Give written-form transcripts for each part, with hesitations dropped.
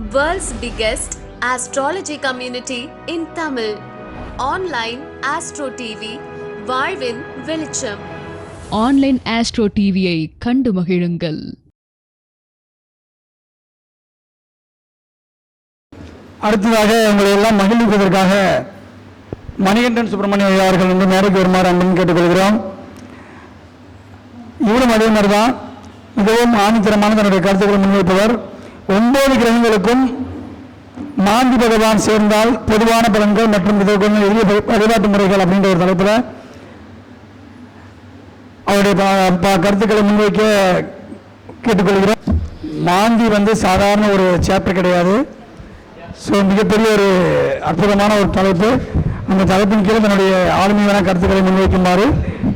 World's biggest astrology community in Tamil. Online Astro TV, வாழ்வின் வெளிச்சம். Online astro டிவியை கண்டு மகிழுங்கள். அடுத்ததாக உங்களை எல்லாம் மகிழ்விப்பதற்காக மணிகண்டன் சுப்பிரமணிய அவர்கள் வந்து மேடைக்கு வருமாறு அன்புன்னு கேட்டுக்கொள்கிறோம். இவரும் அதே மாதிரி தான் மிகவும் ஆணித்தரமான தன்னுடைய கருத்துக்களை முன்வைப்பவர். 9 கிரகங்களுக்கும் மாந்தி பகவான் சேர்ந்தால் பொதுவான பலன்கள் மற்றும் இதற்கு எளிய வழிபாட்டு முறைகள் அப்படின்ற ஒரு தலைப்பில் அவருடைய கருத்துக்களை முன்வைக்க கேட்டுக்கொள்கிறோம். மாந்தி வந்து சாதாரண ஒரு சாப்டர் கிடையாது. ஸோ மிகப்பெரிய ஒரு அற்புதமான ஒரு தலைப்பு. அந்த தலைப்பின் கீழே தன்னுடைய ஆளுமையான கருத்துக்களை முன்வைக்குமாறு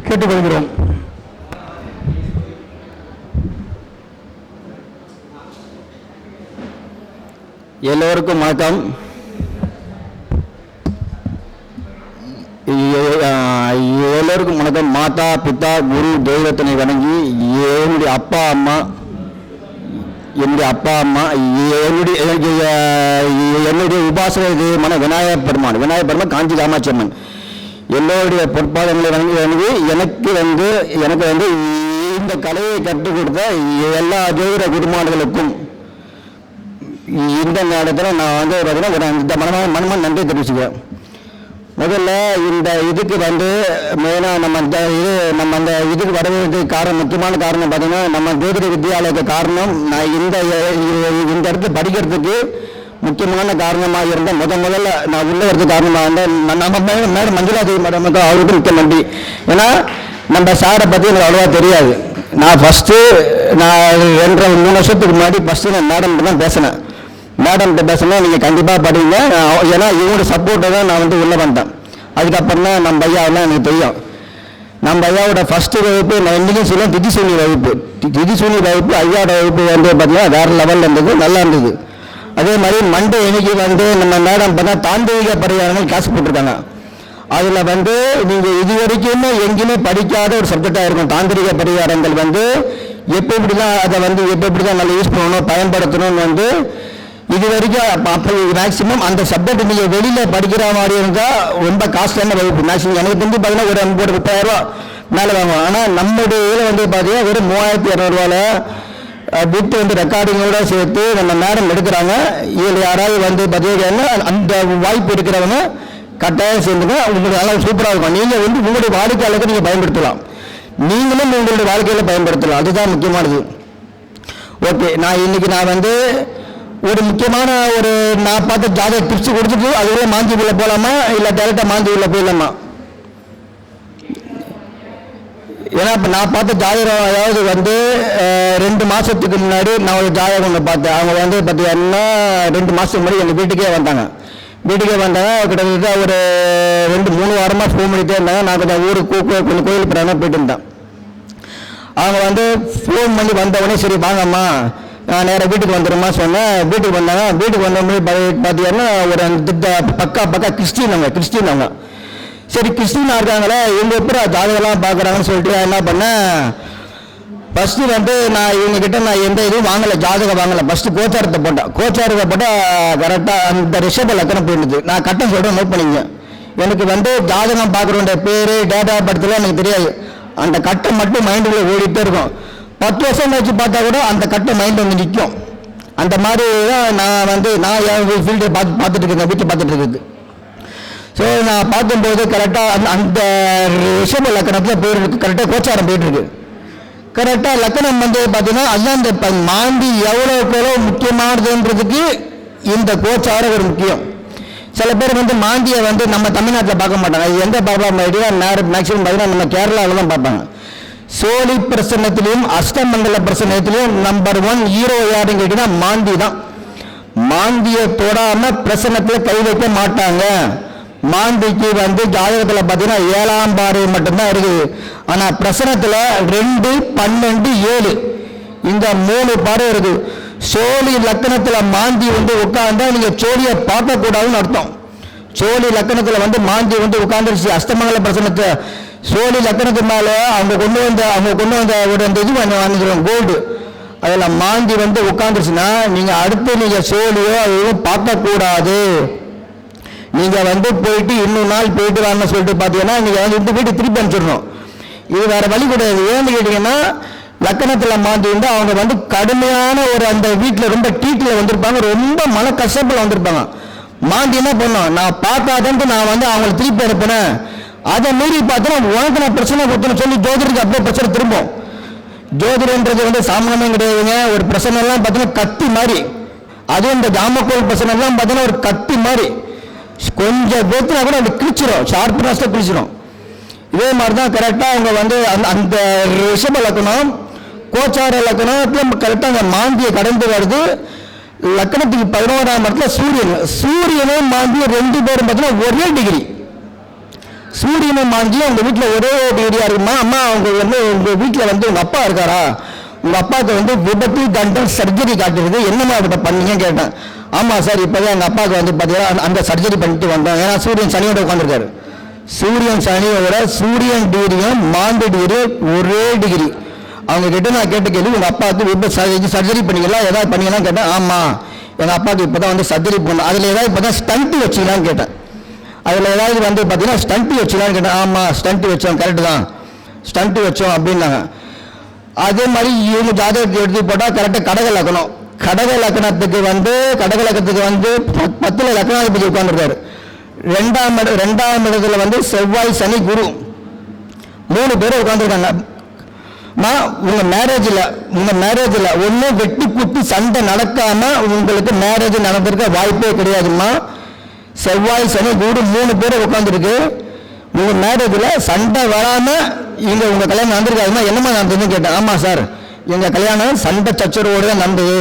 கேட்டுக்கொள்கிறோம். எல்லோருக்கும் வணக்கம். எல்லோருக்கும் வணக்கம். மாதா பிதா குரு தெய்வத்தினை வணங்கி என்னுடைய அப்பா அம்மா என்னுடைய உபாசனை தெய்வமான விநாயகர் பெருமான் காஞ்சி காமாட்சி அம்மன் எல்லோருடைய பொற்பாதங்களை வணங்கி எனக்கு வந்து இந்த கலையை கற்றுக் கொடுத்த எல்லா ஜோதிட குருமார்களுக்கும் இந்த நேரத்தில் நான் வந்து பார்த்தீங்கன்னா இந்த மனமான நன்றி தெரிவிச்சுக்கிறேன். முதல்ல இந்த இதுக்கு வந்து மெயினாக நம்ம அந்த இதுக்கு வரவேற்கிறதுக்கு காரணம், முக்கியமான காரணம் பார்த்தீங்கன்னா நம்ம ஜோதிட வித்யாலயத்துக்கு காரணம். நான் இந்த இடத்துல படிக்கிறதுக்கு முக்கியமான காரணமாக இருந்தேன். முதல்ல நான் உள்ள வரதுக்கு காரணமாக இருந்தேன் நம்ம மேடம் மஞ்சுளா தேவி மேடமுக்கு அவருக்கு முக்கிய நன்றி. ஏன்னா நம்ம சாரை பற்றி எனக்கு அவ்வளோவா தெரியாது. நான் ஃபஸ்ட்டு நான் 2-3 வருஷத்துக்கு முன்னாடி ஃபஸ்ட்டு நான் மேடம்கிட்ட தான் பேசினேன். மேடம்கிட்ட பேசினா நீங்கள் கண்டிப்பாக படிங்க, ஏன்னா இவங்களோட சப்போர்ட்டை தான் நான் வந்து உள்ளே வந்தேன். அதுக்கப்புறம் தான் நம்ம ஐயாவெல்லாம் எனக்கு தெரியும். நம்ம ஐயாவோட ஃபஸ்ட்டு வகுப்பு நான் இன்றைக்கும் சொல்லுவேன், திதிசூனி வகுப்பு ஐயாவோட வகுப்பு வந்து பார்த்தீங்கன்னா வேறு லெவலில் இருந்தது, நல்லா இருந்தது. அதே மாதிரி மண்டே இன்னைக்கு வந்து நம்ம மேடம் பார்த்தா தாந்திரிக பரிகாரங்கள் கிளாஸ் போட்டிருக்காங்க. அதில் வந்து நீங்கள் இது வரைக்குமே எங்கேயுமே படிக்காத ஒரு சப்ஜெக்டாக இருக்கும். தாந்திரிக பரிகாரங்கள் வந்து எப்படிலாம் அதை வந்து எப்படிதான் நல்லா யூஸ் பண்ணணும், பயன்படுத்தணும்னு வந்து இது வரைக்கும் அப்போ மேக்ஸிமம் அந்த சப்ஜெக்ட் நீங்கள் வெளியில் படிக்கிற மாதிரி இருந்தால் ரொம்ப காஸ்ட்லியான வகுப்பு. மேக்ஸிமம் எனக்கு தெரிஞ்சு பார்த்தீங்கன்னா ஒரு 30,000 மேலே வாங்குவோம். ஆனால் நம்மளுடைய இதில் வந்து பார்த்தீங்கன்னா வெறும் 3,200 வித்து வந்து ரெக்கார்டிங்கோட சேர்த்து நம்ம மேடம் எடுக்கிறாங்க. இதில் யாராவது வந்து பார்த்தீங்கன்னா அந்த வாய்ப்பு எடுக்கிறவங்க கட்டாயம் சேர்ந்துங்க. உங்களுக்கு நல்லா சூப்பராக இருக்கும். நீங்கள் வந்து உங்களுடைய வாடிக்கையாளருக்கு நீங்கள் பயன்படுத்தலாம், நீங்களும் உங்களுடைய வாழ்க்கையில் பயன்படுத்தலாம். அதுதான் முக்கியமானது. ஓகே, நான் வந்து ஒரு முக்கியமான நான் பார்த்த ஜாதக டிப்ஸ் கொடுத்துட்டு அதுக்குள்ள மாந்தி உள்ள போகலாமா இல்லை டேரெக்டாக மாந்தி உள்ள போயிடலாமா? ஏன்னா இப்போ நான் பார்த்த ஜாதகம், அதாவது வந்து 2 மாதத்துக்கு முன்னாடி நான் ஒரு ஜாதகம் ஒன்று பார்த்தேன். அவங்க வந்து பார்த்தீங்கன்னா 2 மாதத்துக்கு முன்னாடி எங்கள் வீட்டுக்கே வந்தாங்க. கிட்டத்தட்ட ஒரு 2-3 வாரமாக ஃபோன் பண்ணிகிட்டே இருந்தாங்க. நான் கொஞ்சம் கொஞ்சம் கோயில் பிரயாணம் போயிட்டு இருந்தேன். அவங்க வந்து ஃபோன் பண்ணி வந்தவொடனே சரி வாங்கம்மா நான் நேராக வீட்டுக்கு வந்துடுமா சொன்னேன். வீட்டுக்கு வந்தாங்க. வீட்டுக்கு வந்தவொடனே பார்த்தீங்கன்னா ஒரு பக்கா கிறிஸ்டின் அவங்க. சரி கிறிஸ்டினாக இருக்காங்களே, இவங்க எப்படி ஜாதகம்லாம் பார்க்குறாங்கன்னு சொல்லிட்டு என்ன பண்ணேன், ஃபஸ்ட்டு வந்து நான் இவங்ககிட்ட நான் எந்த இதுவும் வாங்கலை, ஜாதகம் வாங்கலை. ஃபஸ்ட்டு கோச்சாரத்தை போட்டால் கரெக்டாக அந்த ரிஷப லக்கணம் போயிடுது. நான் கட்டம் சொல்கிறேன், நோட் பண்ணிங்க. எனக்கு வந்து ஜாதகம் பார்க்குறோட பேர் டேட்டா படத்தில் எனக்கு தெரியாது. அந்த கட்டம் மட்டும் மைண்டுக்குள்ளே ஓடிட்டே இருக்கும். 10 வருஷம் கழிச்சு பார்த்தா கூட அந்த கட்டம் மைண்ட் வந்து நிற்கும். அந்த மாதிரி தான் நான் என் ஃபீல்டை பார்த்துட்டு இருக்கேன், வீட்டை பார்த்துட்டு இருக்குது. ஸோ நான் பார்க்கும்போது கரெக்டாக அந்த ரிஷப லக்கணத்தில் போயிருக்கு, கரெக்டாக கோச்சாரம் போயிட்டுருக்கு. கரெக்டாக லக்கணம் வந்து பார்த்தீங்கன்னா அதுதான் இந்த மாந்தி எவ்வளோக்கு முக்கியமானதுன்றதுக்கு இந்த கோச்சாரம் ஒரு முக்கியம். சில பேர் வந்து மாந்தியை வந்து நம்ம தமிழ்நாட்டில் பார்க்க மாட்டாங்க. அது எந்த பார்க்கலாம் மேக்ஸிமம் பார்த்தீங்கன்னா நம்ம கேரளாவில் தான் பார்ப்பாங்க. சோழி பிரசன்னத்திலையும் அஷ்டமங்கல பிரசன்னத்திலையும் நம்பர் 1 ஹீரோ யாருன்னு கேட்டீங்கன்னா மாந்தி தான். மாந்தியை தொடாம பிரசன்னத்தில் கை வைக்க மாட்டாங்க. மாந்திக்கு வந்து ஜாதகத்தில் பார்த்தீங்கன்னா 7ஆம் பார்வை மட்டும்தான் இருக்குது. ஆனால் பிரசனத்தில் 2, 12, 7 இந்த 3 பார்வை இருக்குது. சோழி லக்கணத்தில் மாந்தி வந்து உட்கார்ந்தா நீங்கள் சோழியை பார்க்கக்கூடாதுன்னு அர்த்தம். சோழி லக்கணத்தில் வந்து மாந்தி வந்து உட்காந்துருச்சு. அஷ்டமங்கல பிரசனத்தை சோழி லக்கணத்து மேலே அவங்க கொண்டு வந்த ஒரு இது வாங்கிக்கிறோம் கோல்டு. அதில் மாந்தி வந்து உட்காந்துருச்சுன்னா நீங்கள் அடுத்து நீங்கள் சோழியோ அதுவும் பார்க்கக்கூடாது. நீங்கள் வந்து போயிட்டு இன்னொரு நாள் போயிட்டு வரணும்னு சொல்லிட்டு பார்த்தீங்கன்னா நீங்கள் வந்து இந்த வீட்டு திருப்பி அனுப்பிச்சிடணும். இது வேறு வழி கிடையாது. ஏன்னு கேட்டிங்கன்னா லக்கணத்தில் மாந்தி வந்து அவங்க வந்து கடுமையான ஒரு அந்த வீட்டில் ரொம்ப டீட்டில் வந்திருப்பாங்க, ரொம்ப மன கஷ்டப்பில் வந்திருப்பாங்க. மாந்தி என்ன பண்ணோம், நான் பார்க்காதன்ட்டு நான் வந்து அவங்களை திருப்பி அனுப்பினேன், அதை மீறி பார்த்தோன்னா உனக்கு நான் பிரச்சனை கொடுத்தேன்னு சொல்லி ஜோதிடருக்கு அப்படியே பிரச்சனை திரும்பும். ஜோதிடன்றது வந்து சாமானியம் கிடையாதுங்க. ஒரு பிரச்சனைலாம் பார்த்தீங்கன்னா கத்தி மாதிரி, அதுவும் இந்த ஜாமக்கோல் பிரச்சனைலாம் பார்த்தீங்கன்னா ஒரு கத்தி மாதிரி கொஞ்சம் பேத்துனா கூட அது கிழிச்சிடும், ஷார்ப்னஸில் கிழிச்சிடும். இதே மாதிரி தான் கரெக்டாக அவங்க வந்து அந்த ரிஷப லக்கணம் கோச்சார லக்கணம் கரெக்டாக அந்த மாந்தியை கடந்து வருது. லக்கணத்துக்கு 11ஆம் இடத்துல சூரியனும் மாந்தியும் 2 பேரும் பார்த்தீங்கன்னா ஒரே டிகிரி. சூரியனும் மாந்தியும் உங்கள் வீட்டில் ஒரே டிகிரியாக இருக்குமா? அம்மா அவங்க வந்து உங்கள் வீட்டில் வந்து உங்கள் அப்பா இருக்காரா, உங்கள் அப்பாவுக்கு வந்து விபத்து தண்டல் சர்ஜரி காட்டுறது, என்னம்மா அவர்கிட்ட பண்ணீங்கன்னு கேட்டேன். ஆமாம் சார், இப்போ தான் எங்கள் அப்பாவுக்கு வந்து பார்த்தீங்கன்னா அந்த சர்ஜரி பண்ணிட்டு வந்தோம். ஏன்னா சூரியன் சனியோட உட்காந்துருக்காரு. சூரியன் சனியோட சூரியன் டிகிரியும் மாந்தி டிகிரியும் ஒரே டிகிரி. அவங்க கிட்ட நான் கேட்ட கேள்வி, உங்கள் அப்பாவுக்கு விபத்து சர்ஜரி பண்ணிக்கலாம் ஏதாவது பண்ணிக்கலாம் கேட்டேன். ஆமாம், எங்கள் அப்பாவுக்கு இப்போ தான் வந்து சர்ஜரி பண்ணோம், அதில் ஏதாவது இப்போ தான் ஸ்டண்ட்டு வச்சுக்கலான்னு கேட்டேன். அதில் ஏதாவது வந்து பார்த்தீங்கன்னா ஸ்டண்ட்டு வச்சுக்கலான்னு கேட்டேன். ஆமாம், ஸ்டண்ட்டு வச்சோம், கரெக்டு தான், ஸ்டண்ட்டு வச்சோம் அப்படின்னாங்க. அதே மாதிரி இவங்க ஜாதகத்தை எடுத்து போட்டால் கரெக்டாக கடக லக்கணம். கடக லக்கணத்துக்கு வந்து 10 லக்கணாதிபதி உட்காந்துருக்காரு. 2ஆம் இடத்துல வந்து செவ்வாய் சனி குரு 3 பேரும் உட்காந்துருக்காங்க. உங்க மேரேஜில் ஒன்று வெட்டி குத்தி சண்டை நடக்காம உங்களுக்கு மேரேஜ் நடந்திருக்க வாய்ப்பே கிடையாதுமா. செவ்வாய் சனி குரு 3 பேரும் உட்காந்துருக்கு. உங்க மேரேஜில் சண்டை வராம இங்க உங்க கல்யாணம் நடந்திருக்காதுமா. என்னமா நடந்ததுன்னு கேட்டேன். ஆமா சார், எங்க கல்யாணம் சண்டை சச்சரவோடு தான் நடந்தது,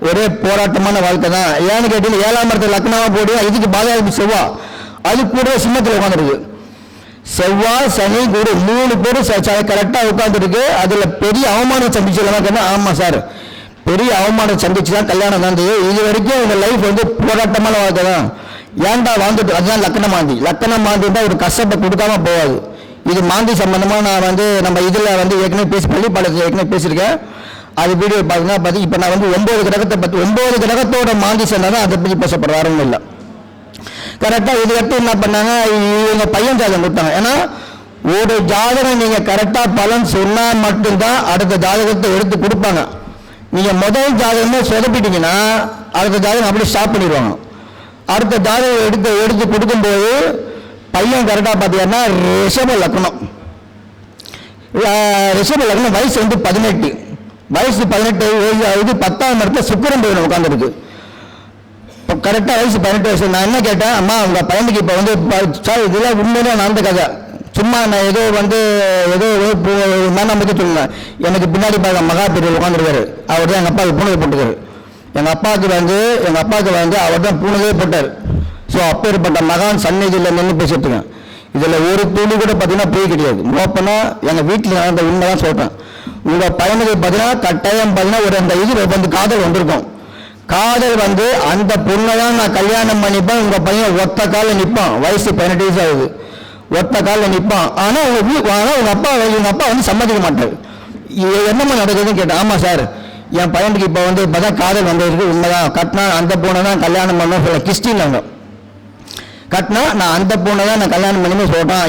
ஒரே போராட்டமான வாழ்க்கை தான். ஏன்னு கேட்டீங்கன்னா 7ஆம் இடத்துல லக்னமா போடு, இதுக்கு பாதகாதிபதி செவ்வாய், அது கூட சிம்மத்தில் உட்காந்துருக்கு. செவ்வாய் சனி குரு 3 பேரும் கரெக்டாக உட்காந்துருக்கு. அதுல பெரிய அவமானம் சந்திச்சுலாம் கேட்டா. ஆமா சார், பெரிய அவமானம் சந்திச்சு தான் கல்யாணம் நடந்தது. இது வரைக்கும் உங்க லைஃப் வந்து போராட்டமான வாழ்க்கை தான், ஏன்டா வாழ்ந்துட்டு. அதுதான் லக்கண மாந்தி தான் ஒரு கஷ்டத்தை கொடுக்காம போகாது. இது மாந்தி சம்பந்தமா நான் வந்து நம்ம இதுல வந்து ஏற்கனவே பள்ளிப்பாளையத்தில் ஏற்கனவே பேசியிருக்கேன். அது வீடியோ பார்த்தீங்கன்னா இப்போ நான் வந்து 9 கிரகத்தை பற்றி 9 கிரகத்தோட மாந்தி சொன்னாதான் அதை பற்றி பேசப்படுறாருன்னு இல்லை. கரெக்டாக இது கட்டு என்ன பண்ணாங்க, இவங்க பையன் ஜாதகம் கொடுத்தாங்க. ஏன்னா ஒரு ஜாதகம் நீங்கள் கரெக்டாக பலன் சொன்னால் மட்டும்தான் அடுத்த ஜாதகத்தை எடுத்து கொடுப்பாங்க. நீங்கள் முதல் ஜாதகமே சொதப்பிட்டீங்கன்னா அடுத்த ஜாதகம் அப்படியே ஸ்டாப் பண்ணிடுவாங்க. அடுத்த ஜாதகம் எடுத்து கொடுக்கும்போது பையன் கரெக்டாக பார்த்தீங்கன்னா ரிஷப லக்னம் வயசு வந்து 18 வயசு 18 10ஆம் இடத்துல சுக்கிரன் பையன் உட்காந்துருக்கு. இப்போ கரெக்டாக வயசு 18 வயசு. நான் என்ன கேட்டேன், அம்மா உங்கள் பையனுக்கு இப்போ வந்து சார் இதெல்லாம் உண்மையிலே நடந்த கதை, சும்மா நான் ஏதோ நான் நம்பிக்கை சொன்னேன். எனக்கு பின்னாடி பார்க்க மகா பெரியவர் உட்காந்துருக்காரு, அவர் தான் எங்கள் அப்பாவுக்கு பூனகை போட்டுக்காரு. எங்கள் அப்பாவுக்கு வந்து அவர் தான் பூனகை போட்டார். ஸோ அப்பேற்பட்ட மகான் சந்நிதியில் நின்று பேசிட்டு இருக்கேன். இதில் ஒரு துளி கூட பார்த்தீங்கன்னா போய் கிடையாது. ஓப்பனாக எங்கள் வீட்டில் நடந்த உண்மை தான் சொல்கிறேன். உங்கள் பையனுக்கு பார்த்தீங்கன்னா கட்டாயம் பார்த்தீங்கன்னா ஒரு அந்த இது வந்து காதல் வந்திருக்கும். காதல் வந்து அந்த பொண்ணை தான் நான் கல்யாணம் பண்ணிப்பேன். உங்கள் பையன் ஒத்த காலில் நிற்பான், வயசு 18 வயசு ஆகுது, ஒத்த காலில் நிற்பான். ஆனால் உங்கள் அப்பா வந்து சம்மதிக்க மாட்டார். என்னம்மா நடக்குதுன்னு கேட்டேன். ஆமாம் சார், என் பையனுக்கு இப்போ தான் காதல் வந்ததுக்கு உண்மைதான், கட்டினா அந்த பொண்ணை தான் கல்யாணம் பண்ண சொல்ல கிறிஸ்டின் அவங்க கட்டினா நான் அந்த பொண்ணை தான் நான் கல்யாணம் பண்ணி சொல்கிறேன்.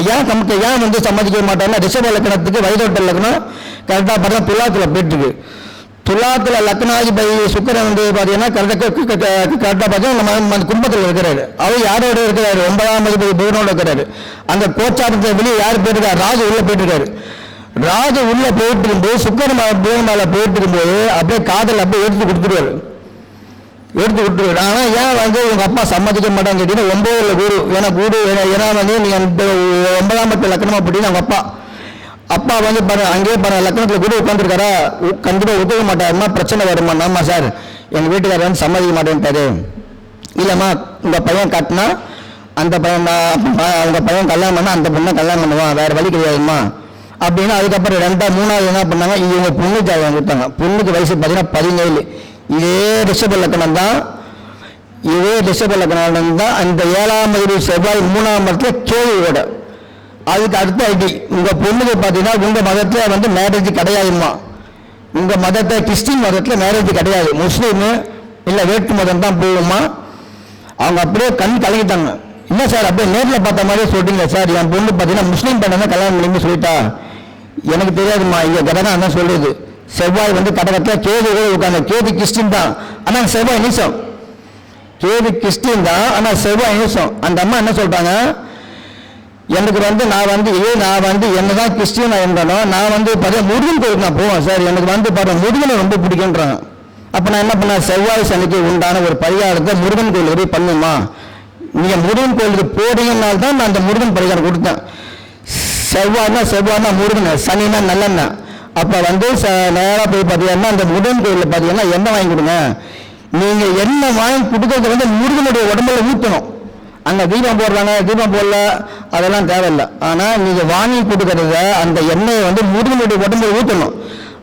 ஏன் வந்து சம்மதிக்க மாட்டேன்னா ரிஷப லக்னத்துக்கு வயதோட்ட லக்னம் கரெக்டாக பார்த்தா துலாத்தில் போயிட்டுருக்கு. துலாத்தில் லக்னாதிபதி சுக்கிரன் வந்து பார்த்தீங்கன்னா கரெக்டாக பார்த்தா நம்ம கும்பத்தில் இருக்கிறாரு. அவர் யாரோட இருக்கிறாரு, 9ஆம் அதிபதி புதனோட இருக்கிறாரு. அந்த கோச்சாரத்தை வெளியே யார் போயிருக்காரு, ராஜு உள்ள போயிட்டுருக்காரு. ராஜு உள்ள போயிட்டு இருக்கும்போது சுக்கிரன் புதன் மேலே போயிட்டு இருக்கும்போது அப்படியே காதல் அப்படியே எடுத்து கொடுத்துருவாரு. ஆனால் ஏன் வந்து உங்கள் அப்பா சம்மதிக்க மாட்டான்னு கேட்டீங்கன்னா 9ல் குரு. ஏன்னா வந்து நீங்கள் 9ஆம் இடத்துல லக்னமாக போட்டீங்கன்னா அவங்க அப்பா வந்து அங்கேயே லக்னத்தில் குரு உட்காந்துருக்காரா, கண்டிப்பாக ஒத்துக்க மாட்டாருமா, பிரச்சனை வருமா. ஆமாம் சார், எங்கள் வீட்டுக்காரர் வந்து சம்மதிக்க மாட்டேன்ட்டாரு. இல்லைம்மா, உங்கள் பையன் கட்டினா அந்த பையன் அவங்க பையன் கல்யாணம் பண்ணால் அந்த பொண்ணை கல்யாணம் பண்ணுவான், வேறு வழி கிடையாதுமா அப்படின்னு. அதுக்கப்புறம் 3ஆவது என்ன பண்ணாங்க, இவங்க பொண்ணு ஜாதகம் கொடுத்தாங்க. பொண்ணுக்கு வயசு பார்த்தீங்கன்னா 17. இதே ரிஷப லக்னம் தான் அந்த 7ஆம் அதிபதி செவ்வாய் 3ஆம் இடத்துல கேள்வியோட. அதுக்கு அடுத்த ஐடி உங்கள் பொண்ணுக்கு பார்த்தீங்கன்னா உங்கள் மதத்தில் வந்து மேரேஜ் கிடையாதுமா. உங்கள் மதத்தை கிறிஸ்டின் மதத்தில் மேரேஜ் கிடையாது, முஸ்லீமு இல்லை வேட்டு மதம் தான் போகுமா. அவங்க அப்படியே கண் கலங்கிட்டாங்க. இல்லை சார் அப்படியே நேரில் பார்த்த மாதிரியே சொல்லிட்டீங்க சார், என் பொண்ணு பார்த்தீங்கன்னா முஸ்லீம் பண்ண தான் கல்யாணம் பண்ணி சொல்லிட்டா. எனக்கு தெரியாதுமா, இங்கே கடனை அதான் சொல்லுது. செவ்வாய் வந்து கடகத்தில் கேது கூட உட்காந்து, கேது கிறிஸ்டின் தான் ஆனால் செவ்வாய் நீசம். கேது கிறிஸ்டின் தான் ஆனால் செவ்வாய் நீசம். அந்த அம்மா என்ன சொல்கிறாங்க, எனக்கு வந்து நான் வந்து என்னதான் கிறிஸ்டின் இருந்தாலும் நான் வந்து பார்த்தீங்கன்னா முருகன் கோயிலுக்கு நான் போவேன் சார், எனக்கு வந்து பார்த்தா முருகனை ரொம்ப பிடிக்குன்றாங்க. அப்போ நான் என்ன பண்ணேன், செவ்வாய் சனிக்கு உண்டான ஒரு பரிகாரத்தை முருகன் கோயிலுக்கு போய் பண்ணுமா, நீங்கள் முருகன் கோயிலுக்கு போறீங்கன்னால தான் நான் அந்த முருகன் பரிகாரம் கொடுத்தேன். செவ்வாய்னா முருகன், சனினா நல்லெண்ணெய். அப்போ வந்து நேராக போய் பார்த்தீங்கன்னா அந்த முருகன் கோயிலில் பார்த்தீங்கன்னா எண்ணெய் வாங்கி கொடுங்க. நீங்கள் எண்ணெய் வாங்கி கொடுக்கறது வந்து முருகனுடைய உடம்புல ஊற்றணும். அங்கே தீபம் போடுறாங்க, தீபம் போடல, அதெல்லாம் தேவையில்லை. ஆனால் நீங்கள் வாங்கி கொடுக்கறத அந்த எண்ணெயை வந்து முருகனுடைய உடம்புல ஊற்றணும்.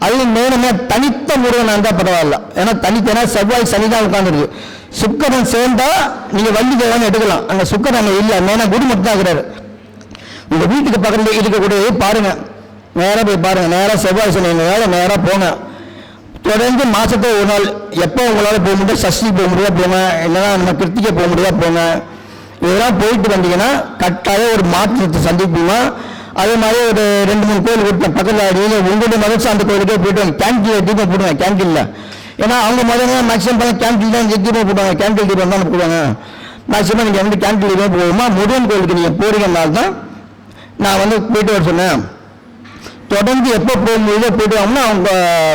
அது மேலுமே தனித்த முருகனாக இருந்தால் பரவாயில்ல. ஏன்னா தனித்தனா செவ்வாய் சனி தான் உட்காந்துருக்கு. சுக்கரன் சேர்ந்தா நீங்கள் வள்ளி தேவன்னு எடுக்கலாம். அங்கே சுக்கரன் அங்கே இல்லை, மேனா குரு மட்டும் தான் இருக்கிறாரு. உங்கள் வீட்டுக்கு பக்கத்தில் இருக்கக்கூடிய பாருங்க, நேராக போய் பாருங்க, நேராக செவ்வாய் சனி நேராக போங்க. தொடர்ந்து மாசத்தை ஒரு நாள் எப்போ உங்களால் போக முடியாது, சஷ்டி போக முடியாது போங்க, இல்லைன்னா நம்ம கிருத்திகை போக முடியாது போங்க. இதெல்லாம் போயிட்டு வந்தீங்கன்னா கட்டாயம் ஒரு மாற்றத்தை சந்திப்பீங்க. அதே மாதிரி ஒரு 2-3 கோயில் கொடுத்தேன் பக்கத்தில். நீங்கள் உங்களுடைய மத சார்ந்த கோயிலுக்கே போயிட்டு வாங்க, கேன்டீன் தீபம் போடுவேன் கேன்டீனில். ஏன்னா அவங்க முதல்ல மேக்ஸிமம் பண்ண கேன்டீன் தான் தீபம் போடுவாங்க, கேன்டீன் தீபம் தான் போடுவாங்க. மேக்ஸிமம் நீங்கள் வந்து கேன்டீன் தீபம் போகுமா, முருகன் கோயிலுக்கு நீங்கள் போறீங்கனால தான் நான் வந்து போயிட்டு வர சொன்னேன். தொடர்ந்து எப்போ போகும்போது போயிட்டு வாங்கன்னா அவங்க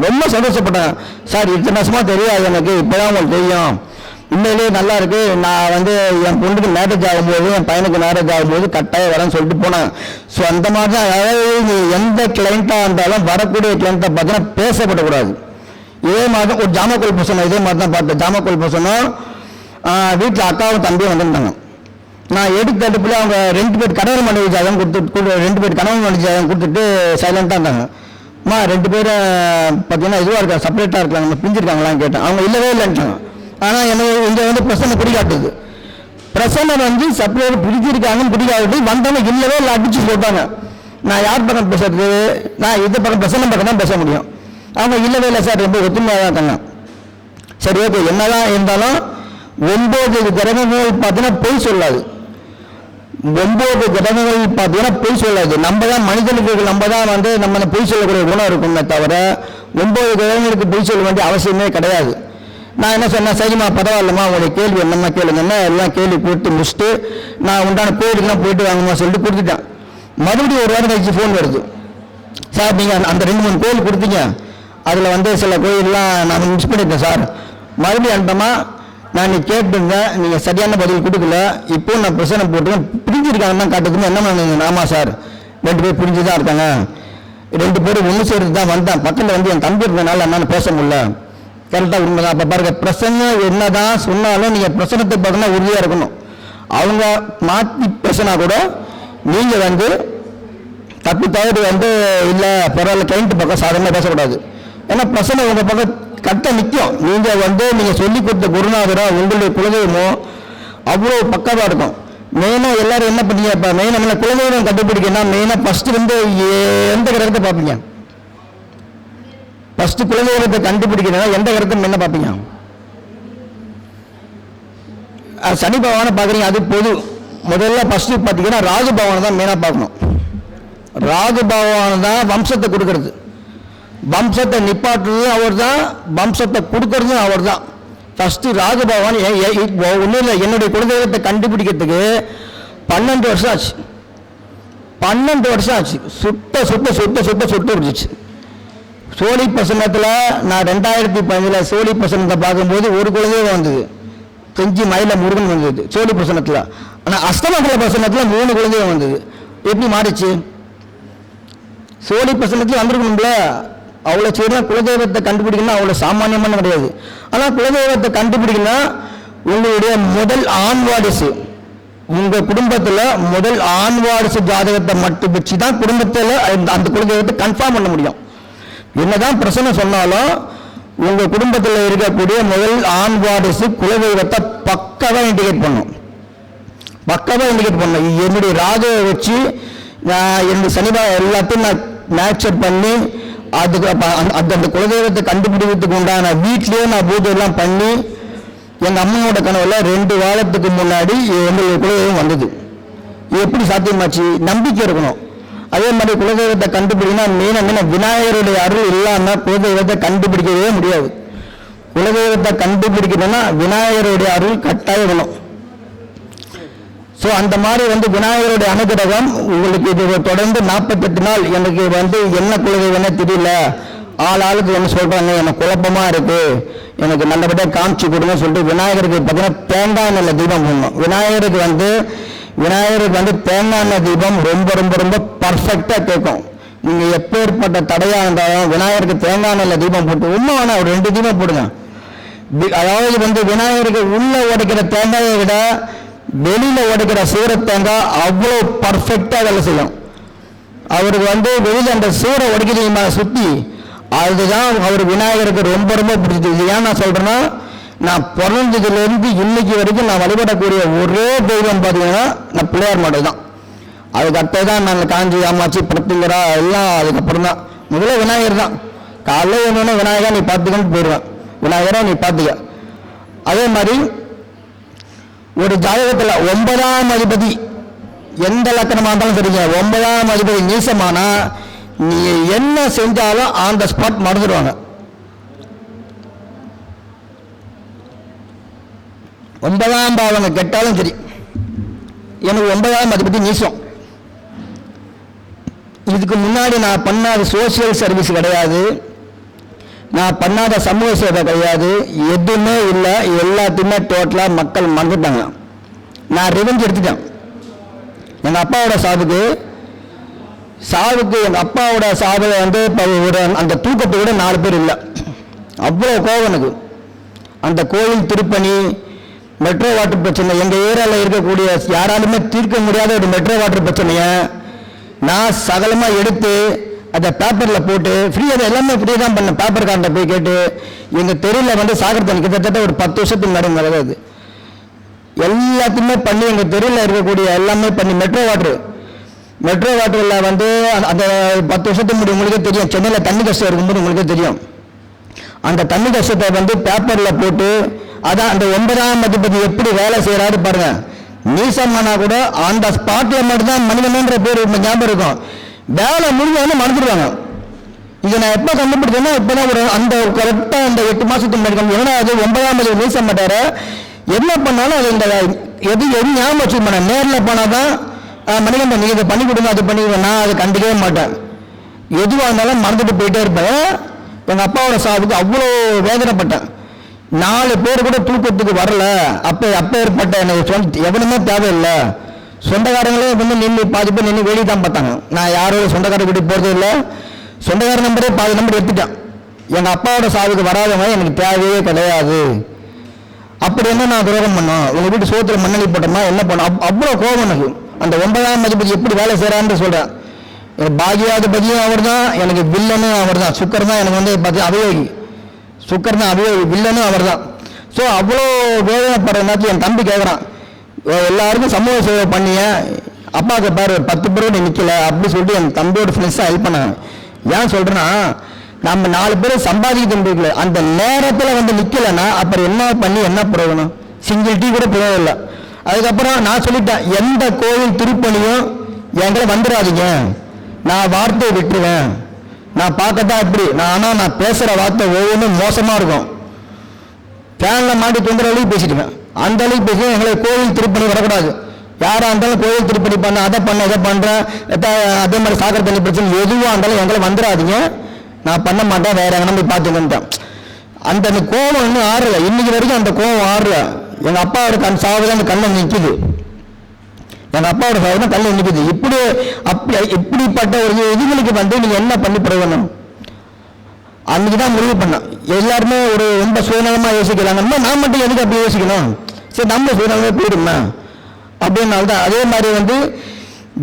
ரொம்ப சந்தோஷப்பட்டாங்க. சார் இத்தனை வருஷமாக தெரியாது எனக்கு, இப்போதான் உங்களுக்கு தெரியும், உண்மையிலேயே நல்லா இருக்கு. நான் வந்து என் பொண்ணுக்கு மேரேஜ் ஆகும்போது, என் பையனுக்கு மேரேஜ் ஆகும்போது கட்டாயம் வரேன்னு சொல்லிட்டு போனாங்க. ஸோ அந்த மாதிரி தான், அதாவது எந்த கிளைண்ட்டாக இருந்தாலும் வரக்கூடிய கிளைண்ட்டை பார்த்தீங்கன்னா பேசப்படக்கூடாது. இதே மாதிரி தான் ஒரு ஜாமக்கோல் பசங்க, இதே மாதிரி தான் பார்த்தேன். ஜாமக்கோல் பசங்க வீட்டில் அக்காவும் தம்பியும் வந்திருந்தாங்க. நான் எடுத்த அடுப்பில் அவங்க 2 பேர் கணவன் மனைவி ஜாதகம் கொடுத்துட்டு 2 பேர் கணவன் மனைவி ஜாதகம் கொடுத்துட்டு சைலண்டாக இருந்தாங்க. 2 பேரும் பார்த்தீங்கன்னா இதுவாக இருக்காங்க, செப்பரேட்டாக இருக்காங்க, நம்ம பிரிஞ்சிருக்காங்களான்னு கேட்டேன். அவங்க இல்லவே இல்லைன்ட்டாங்க. ஆனால் எனக்கு இங்கே வந்து பிரச்சனை பிடிக்காட்டுது. பிரச்சனை வந்து செப்பரேட் பிடிச்சிருக்காங்கன்னு பிடிக்காட்டு வந்தவங்க இல்லவே இல்லை அடிச்சு சொல்லிட்டாங்க. நான் யார் பக்கம் பேசுறது, நான் இது பக்கம் பிரச்சனை பக்கம் தான் பேச முடியும். அவங்க இல்லவே இல்லை சார், ரொம்ப ஒத்துமையாக தான் இருக்காங்க. சரி ஓகே, என்னதான் இருந்தாலும் 9 கிரகங்கள் பார்த்தீங்கன்னா பொய் சொல்லாது. 9 கிரகங்கள் பார்த்தீங்கன்னா பொய் சொல்லாது. நம்ம தான் மனிதனுக்கு நம்ம தான் வந்து நம்ம பொய் சொல்லக்கூடிய குணம் இருக்குமே தவிர 9 கிரகங்களுக்கு பொய் சொல்ல வேண்டிய அவசியமே கிடையாது. நான் என்ன சொன்னேன், சரிம்மா பரவாயில்லம்மா, உங்களுடைய கேள்வி என்னம்மா கேளுங்கன்னா எல்லாம் கேள்வி போட்டு முடிச்சுட்டு நான் உண்டான கோயிலுக்குலாம் போயிட்டு வாங்கம்மா சொல்லிட்டு கொடுத்துட்டேன். மறுபடியும் ஒரு வாரம் கழிச்சு ஃபோன் வருது, சார் நீங்கள் அந்த 2-3 கோயில் கொடுத்தீங்க, அதில் வந்து சில கோயிலெலாம் நான் மிஸ் பண்ணிட்டேன் சார், மறுபடியும் அனுப்பமா நான் கேட்டுருந்தேன், நீங்கள் சரியான பதில் கொடுக்கல, இப்போ நான் பிரச்சனை போட்டுருக்கேன், பிரிஞ்சிருக்காங்கன்னு தான் காட்டுதுன்னு என்ன பண்ணுங்க. ஆமாம் சார் 2 பேர் பிரிஞ்சு தான் இருக்காங்க, 2 பேரும் ஒன்று சேர்ந்து தான் வந்தேன், பக்கத்தில் வந்து என் தம்பி இருந்தனால என்னால் பேச முடியல. கரெக்டாக உண்மைதான். அப்போ பாருங்க, பிரச்சனை என்னதான் சொன்னாலும் நீங்கள் பிரச்சனத்தை பார்த்தீங்கன்னா உறுதியாக இருக்கணும். அவங்க மாற்றி பேசினா கூட நீங்கள் வந்து தப்பி தவறு வந்து இல்லை பரவாயில்ல கிளைண்ட் பக்கம் சாதாரணமாக பேசக்கூடாது. ஏன்னா பிரச்சனை உங்கள் பக்கம் கரெக்டாக நிற்கும். நீங்கள் வந்து நீங்கள் சொல்லிக் கொடுத்த குருநாதரோ உங்களுடைய குலதெய்வமோ அவ்வளோ பக்கமாக இருக்கும். மெயினாக எல்லாரும் என்ன பண்ணீங்க, இப்போ மெயினாக நம்ம குலதெய்வம் கண்டுபிடிக்கணும்னா மெயினாக ஃபஸ்ட்டு வந்து எந்த கிரகத்தை பார்ப்பீங்க, ஃபஸ்ட்டு குலதெய்வத்தை கண்டுபிடிக்கிறதா எந்த கிரகத்தை என்ன பார்ப்பீங்க, சனி பகவானை பார்க்குறீங்க, அது பொது. முதல்ல ஃபஸ்ட்டு பார்த்தீங்கன்னா ராகு பகவானை தான் மெயினாக பார்க்கணும். ராகு பகவானை தான் வம்சத்தை கொடுக்கறது, வம்சத்தை நிப்பாட்டுறதும் அவர் தான், வம்சத்தை கொடுக்கறதும் அவர் தான். ஃபஸ்ட்டு ராகு பகவான் ஒன்றும் இல்லை, என்னுடைய குலதெய்வத்தை கண்டுபிடிக்கிறதுக்கு 12 வருஷம் ஆச்சு. 12 வருஷம் ஆச்சு. சுட்ட விடுச்சு. சோழி பிரசன்னத்தில் நான் 2015 சோழி பிரசன்னத்தை பார்க்கும்போது ஒரு குலதெய்வம் வந்தது, செஞ்சி மயில முருகன் வந்தது சோழி பிரசன்னத்தில். ஆனால் அஷ்டமங்கல பிரசன்னத்தில் 3 குலதெய்வம் வந்தது. எப்படி மாறிச்சு? சோழி பிரசன்னத்தில் வந்திருக்கணும்ல. அவ்வளோ செய்யணும். குலதெய்வத்தை கண்டுபிடிக்கணும் அவ்வளோ சாமானியமான கிடையாது. ஆனால் குலதெய்வத்தை கண்டுபிடிக்கணும் உங்களுடைய முதல் ஆண் வாரிசு, உங்கள் குடும்பத்தில் முதல் ஆண் வாரிசு ஜாதகத்தை மட்டும் வச்சு தான் குடும்பத்தில் அந்த குலதெய்வத்தை கன்ஃபார்ம் பண்ண முடியும். என்னதான் பிரச்சனை சொன்னாலும் உங்கள் குடும்பத்தில் இருக்கக்கூடிய முதல் ஆண் வாரிசு குலதெய்வத்தை பக்காவாக இண்டிகேட் பண்ணும். என்னுடைய ராகுவை வச்சு நான் என்னுடைய சனிபாக எல்லாத்தையும் நான் நேச்சர் பண்ணி அதுக்கு அந்த குலதெய்வத்தை கண்டுபிடிக்கிறதுக்கு உண்டான வீட்லேயே நான் பூஜை எல்லாம் பண்ணி எங்கள் அம்மாவோட கனவுல 2 வாரத்துக்கு முன்னாடி எங்களுக்கு குலதெய்வம் வந்தது. எப்படி சாத்தியமாச்சு? நம்பிக்கை இருக்கணும். அதே மாதிரி குலதெய்வத்தை கண்டுபிடிக்கணும் மீன விநாயகருடைய அருள் இல்லாமல் குலதெய்வத்தை கண்டுபிடிக்கவே முடியாது. குலதெய்வத்தை கண்டுபிடிக்கணும்னா விநாயகருடைய அருள் கட்டாயம் வேணும். ஸோ அந்த மாதிரி விநாயகருடைய அனுகிரகம் உங்களுக்கு இது தொடர்ந்து 48 நாள் எனக்கு என்ன குலதெய்வம்னே தெரியல, ஆளுக்கு என்ன சொல்கிறாங்க, எனக்கு குழப்பமாக இருக்குது, எனக்கு நல்லபடியாக காமிச்சு கொடுங்க சொல்லிட்டு விநாயகருக்கு பார்த்தீங்கன்னா தேங்காய் எண்ணெய் தீபம் போடணும். விநாயகருக்கு தேங்காய் எண்ணெய் தீபம் ரொம்ப ரொம்ப ரொம்ப பர்ஃபெக்டாக கேட்கும். நீங்கள் எப்பேற்பட்ட தடையாக இருந்தாலும் விநாயகருக்கு தேங்காய் எண்ணெய் தீபம் போட்டு ஒன்றும் வேணாம், ஒரு 2 தீபம் போடுங்க. அதாவது விநாயகருக்கு உள்ள உடைக்கிற தேங்காயை விட வெளியில் உடைக்கிற சூர தேங்காய் அவ்வளோ பர்ஃபெக்டாக வேலை செய்யும். அவருக்கு வெளியில் அந்த சூரை உடைக்கிறீங்க சுற்றி, அதுதான் அவர் விநாயகருக்கு ரொம்ப ரொம்ப பிடிச்சது. இது ஏன் நான் சொல்கிறேன்னா, நான் பிறந்ததுலேருந்து இன்னைக்கு வரைக்கும் நான் வழிபடக்கூடிய ஒரே தெய்வம் பார்த்தீங்கன்னா நான் பிள்ளையார் மாடு தான். அதுக்கு அடுத்தது தான் நான் காஞ்சி காமாட்சி படுத்துங்கிறா எல்லாம் அதுக்கப்புறம் தான். முதல்ல விநாயகர் தான். காலையில் என்னன்னா விநாயகர் நீ பார்த்துக்கன்னு போயிடுவேன், விநாயகரை நீ பார்த்துக்க. அதே மாதிரி ஒரு ஜாதகத்தில் 9ஆம் அதிபதி எந்த லக்கணமாக இருந்தாலும் சரிங்க, 9ஆம் அதிபதி நீசமானா நீ என்ன செஞ்சாலும் ஆன் த ஸ்பாட் மறந்துடுவாங்க. 9ஆம் பாவங்க கெட்டாலும் சரி, எனக்கு 9ஆம் அதிபதி நீசம். இதுக்கு முன்னாடி நான் பண்ணாத சோசியல் சர்வீஸ் கிடையாது, நான் பண்ணாத சமூக சேவை கிடையாது, எதுவுமே இல்லை. எல்லாத்தையுமே டோட்டலாக மக்கள் மறந்துட்டாங்க. நான் ரிவெஞ்ச் எடுத்துட்டேன். எங்கள் அப்பாவோட சாவுக்கு எங்கள் அப்பாவோட சாவில் ஒரு அந்த தூக்கத்தை விட 4 பேர் இல்லை. அவ்வளோ கோவம் எனக்கு. அந்த கோயில் திருப்பணி, மெட்ரோ வாட்டர் பிரச்சனை, எங்கள் ஏரியாவில் இருக்கக்கூடிய யாராலுமே தீர்க்க முடியாத ஒரு மெட்ரோ வாட்டர் பிரச்சனையை நான் சகலமாக எடுத்து அதை பேப்பரில் போட்டு ஃப்ரீயாக, எல்லாமே ஃப்ரீ தான் பண்ணேன். பேப்பர் கார்ட்டை போய் கேட்டு எங்கள் தெருவில் சாகர் தண்ணி கிட்டத்தட்ட ஒரு 10 வருஷத்துக்கு மேடம் நடக்குது. எல்லாத்தையுமே பண்ணி எங்கள் தெருவில் இருக்கக்கூடிய எல்லாமே பண்ணி மெட்ரோ வாட்டரில் அந்த 10 வருஷத்துக்கு முன்னாடி உங்களுக்கே தெரியும், சென்னையில் தண்ணி கஷ்டம் இருக்கும்போது உங்களுக்கே தெரியும். அந்த தண்ணி கஷ்டத்தை பேப்பரில் போட்டு அதான் அந்த 9ஆம் அதிபதி எப்படி வேலை செய்கிறாரு பாருங்க. நீசமானா கூட அந்த ஸ்பாட்டில் மட்டும்தான் மனிதன்ற பேர் ஞாபகம் இருக்கும். வேலை முடிஞ்ச மறந்துடுவாங்க. இதை நான் எப்போ கண்டுபிடிச்சேன்னா இப்போதான் ஒரு அந்த கரெக்டாக அந்த 8 மாதத்துக்கு முன்னாடி. ஏன்னா அது 9ஆம் அதிபதி நீச மாட்டார். என்ன பண்ணாலும் அது இந்த எது ஞாபகம் வச்சுக்க நேரில் போனால் தான் மணிகண்டன் நீங்கள் இதை பண்ணி கொடுங்க, அது பண்ணி நான் அதை கண்டுக்கவே மாட்டேன். எதுவாக இருந்தாலும் மறந்துட்டு போயிட்டே இருப்பேன். எங்கள் அப்பாவோட சாவுக்கு அவ்வளோ வேதனைப்பட்டேன். 4 பேர் கூட தூக்கத்துக்கு வரல. அப்போ ஏற்பட்ட எனக்கு எவனுமே தேவையில்லை. சொந்தக்காரங்களே நின்று பாதி பேர் நின்று வேடி தான் பார்த்தாங்க. நான் யாரோட சொந்தக்கார வீட்டுக்கு போகிறதே இல்லை. சொந்தக்கார நம்பரே பாதி நம்பர் எடுத்துட்டேன். எங்கள் அப்பாவோட சாவுக்கு வராதவங்க எனக்கு தேவையே கிடையாது. அப்படி என்ன நான் துரோகம் பண்ணோம், உங்கள் வீட்டு சோத்துல மண்ணலி போட்டோமா என்ன பண்ணோம், அவ்வளோ கோபம் எனக்கு. அந்த 9ஆம் அதிபதி எப்படி வேலை செய்கிறான்னு சொல்கிறேன். எனக்கு பாகியாதிபதியும் அவர் தான், எனக்கு வில்லனும் அவர் தான். சுக்கர் தான் எனக்கு அபியோகி. சுக்கர் தான் அபியோகி, வில்லனும் அவர் தான். ஸோ அவ்வளோ வேதனைப்படுற நேரத்தில் என் தம்பி கேட்குறான், எல்லாருக்கும் சமூக சேவை பண்ணிய அப்பாவுக்கு பாரு 10 பேரோட நிற்கல அப்படி சொல்லிட்டு என் தம்பியோட ஃப்ரெண்ட்ஸாக ஹெல்ப் பண்ணாங்க. ஏன் சொல்கிறேன்னா, நம்ம 4 பேர் சம்பாதிக்க முடியல, அந்த நேரத்தில் நிற்கலைன்னா அப்புறம் என்ன பண்ணி என்ன பிரயோஜனம்? சிங்கிள் டீ கூட பிரயோஜனம் இல்லை. அதுக்கப்புறம் நான் சொல்லிட்டேன், எந்த கோவில் திருப்பணியும் எங்களை வந்துடாதீங்க, நான் வார்த்தையை விட்டுருவேன். நான் பார்க்கத்தான் இப்படி ஆனால் நான் பேசுகிற வார்த்தை ஒவ்வொன்றும் மோசமாக இருக்கும். ஃபேனில் மாட்டி தொங்குற அளவுக்கு பேசிட்டுவேன். அந்த அளவுக்கு பேசி எங்களை கோவில் திருப்பணி வரக்கூடாது. யாராக இருந்தாலும் கோவில் திருப்பணி பண்ண, அதை பண்ண, இதை பண்ணுறேன், அதே மாதிரி சாகர் தண்ணி பிரச்சனை எதுவாக இருந்தாலும் எங்களை வந்துடாதீங்க, நான் பண்ண மாட்டேன், வேற எங்கே போய் பார்த்துக்கிட்டேன். அந்த கோவம் இன்னும் ஆறல, இன்னைக்கு வரைக்கும் அந்த கோவம் ஆறல. எங்கள் அப்பாவோட சாவு அந்த கண்ணை நிற்குது. எங்கள் அப்பாவோட சாவு தான் கண்ணை நிற்குது. இப்படிப்பட்ட ஒரு இதுகளுக்கு நீங்கள் என்ன பண்ணி பிரயோஜனம்? அன்னைக்கு தான் முடிவு பண்ணேன். எல்லாருமே ஒரு ரொம்ப சுயநலமாக யோசிக்கிறாங்க. நான் மட்டும் எதுக்கு அப்படி யோசிக்கணும்? சரி, நம்ம சுயநலமாக போயிடுமா அப்படின்னால தான். அதே மாதிரி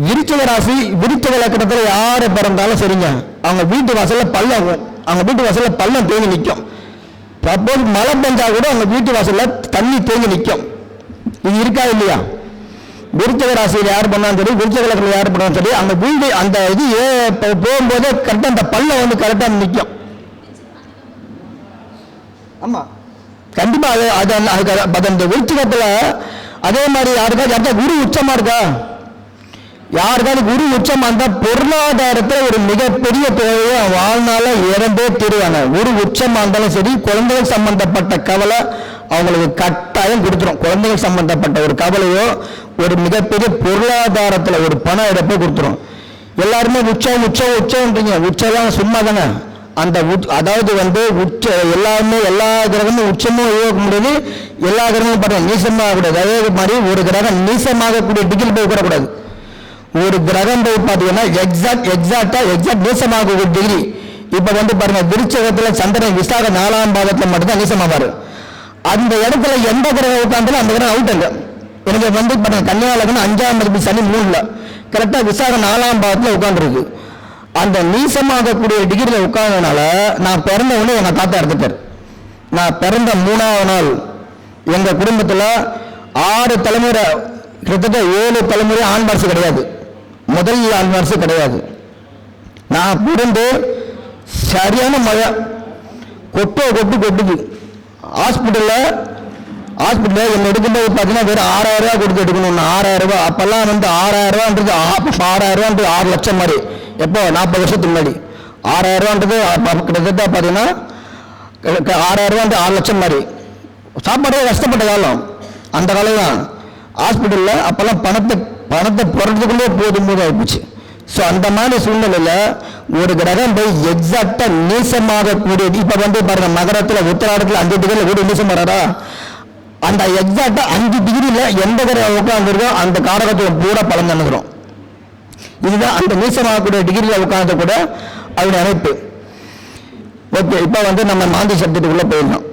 விருச்சிக ராசி, விருச்சிக லக்கணத்தில் யாரை பிறந்தாலும் சரிங்க, அவங்க வீட்டு வாசலில் பள்ளம், அவங்க வீட்டு வாசலில் பள்ளம் தேங்கி நிற்கும். சப்போஸ் மழை பெஞ்சா கூட அவங்க வீட்டு வாசலில் தண்ணி தேங்கி நிற்கும். இது இருக்கா இல்லையா? விருச்சக ராசியில் யார் பண்ணாலும் சரி, விருச்சக லக்னத்தில் யார் பண்ணாலும் சரி, அந்த வீடு அந்த இது போகும்போது கரெக்டாக அந்த பல்ல வந்து கரெக்டாக நிற்கும். ஆமா கண்டிப்பா அது அந்த விருச்சகத்துல அதே மாதிரி யாருக்கா குரு உச்சமா இருக்கா, யாருக்காவது குரு உச்சமா இருந்தா பொருளாதாரத்துல ஒரு மிகப்பெரிய தேவையை வாழ்நாள இறந்தே தீருவாங்க. குரு உச்சமா இருந்தாலும் சரி, குழந்தைகள் சம்பந்தப்பட்ட கவலை அவங்களுக்கு கட்டாயம் கொடுத்துரும். குழந்தைகள் சம்பந்தப்பட்ட ஒரு கவலையோ ஒரு மிகப்பெரிய பொருளாதாரத்துல ஒரு பண இழப்போ கொடுத்துரும். எல்லாருமே உச்சம் உச்சம் உச்சம்ன்றீங்க, உச்சம் சும்மா தானே. அந்த அதாவது வந்து எல்லாருமே எல்லா கிரகமும் உச்சமும் யோக முடியாது, எல்லா கிரகமும் பாருங்க நீசமாக கூடாது. அதே மாதிரி ஒரு கிரகம் நீசமாகக்கூடிய டிகிரி போய் கூடக்கூடாது. ஒரு கிரகம் போய் பார்த்தீங்கன்னா எக்ஸாக்ட் நீசமாகக்கூடிய டிகிரி. இப்ப வந்து பாருங்க விருச்சகத்துல சந்திரன் விசாக 4ஆம் பாதத்துல மட்டும்தான் நீசமாவாரு. அந்த இடத்துல எந்த கிரகம் உட்கார்ந்தாலும் அந்த கிரகம் அவுட் இல்லை. எனக்கு வந்து பாருங்க கன்னியா லக்னம் 5ஆம் அதிபதி சனி 3ல கரெக்டா விசாக 4ஆம் பாதத்துல உட்கார்ந்துருக்கு. அந்த நீசமாகக்கூடிய டிகிரியில் உட்கார்ந்ததுனால நான் பிறந்த உடனே எங்க தாத்தா எடுத்துட்டார். நான் பிறந்த 3ஆவது நாள் எங்க குடும்பத்தில் 6 தலைமுறை கிட்டத்தட்ட 7 தலைமுறை ஆண் வாரிசு கிடையாது, முதல் ஆண் வாரிசு கிடையாது. நான் பிறந்து சரியான மழை கொட்டுது. ஹாஸ்பிட்டலில் என்ன எடுக்கும்போது பார்த்தீங்கன்னா வெறும் 6000 ரூபா கொடுத்து எடுக்கணும். 6000 ரூபா அப்பெல்லாம் வந்து 6000 ரூபான்றது 6 லட்சம் மாதிரி. எப்போ 40 வருஷத்துக்கு முன்னாடி 6000 ரூபான்றது கிட்டத்தட்ட பார்த்தீங்கன்னா 6000 ரூபான்றது 6 லட்சம் மாதிரி. சாப்பாடே கஷ்டப்பட்ட காலம் அந்த காலம் தான். ஹாஸ்பிட்டலில் அப்பெல்லாம் பணத்தை புரட்டுக்குள்ளே போது ஆயிடுச்சு. ஸோ அந்த மாதிரி சூழ்நிலையில் ஒரு கிரகம் போய் எக்ஸாக்டா நீசமாக கூடியது. இப்போ வந்து பாருங்க மகரத்தில் உத்தராடத்தில் 5 டிகிரியில் கூட நீசம் வராதா, அந்த எக்ஸாக்டா 5 டிகிரியில் எந்த கிரகம் உட்கார்ந்துருக்கோ அந்த காரகத்துவம் பூரா பலன் தந்துடும். இதுதான் அந்த நீசமாகக்கூடிய டிகிரியில் உட்கார்ந்து கூட அவருடைய அமைப்பு. ஓகே, இப்போ வந்து நம்ம மாந்தி சப்ஜெக்டுக்குள்ள போயிடலாம்.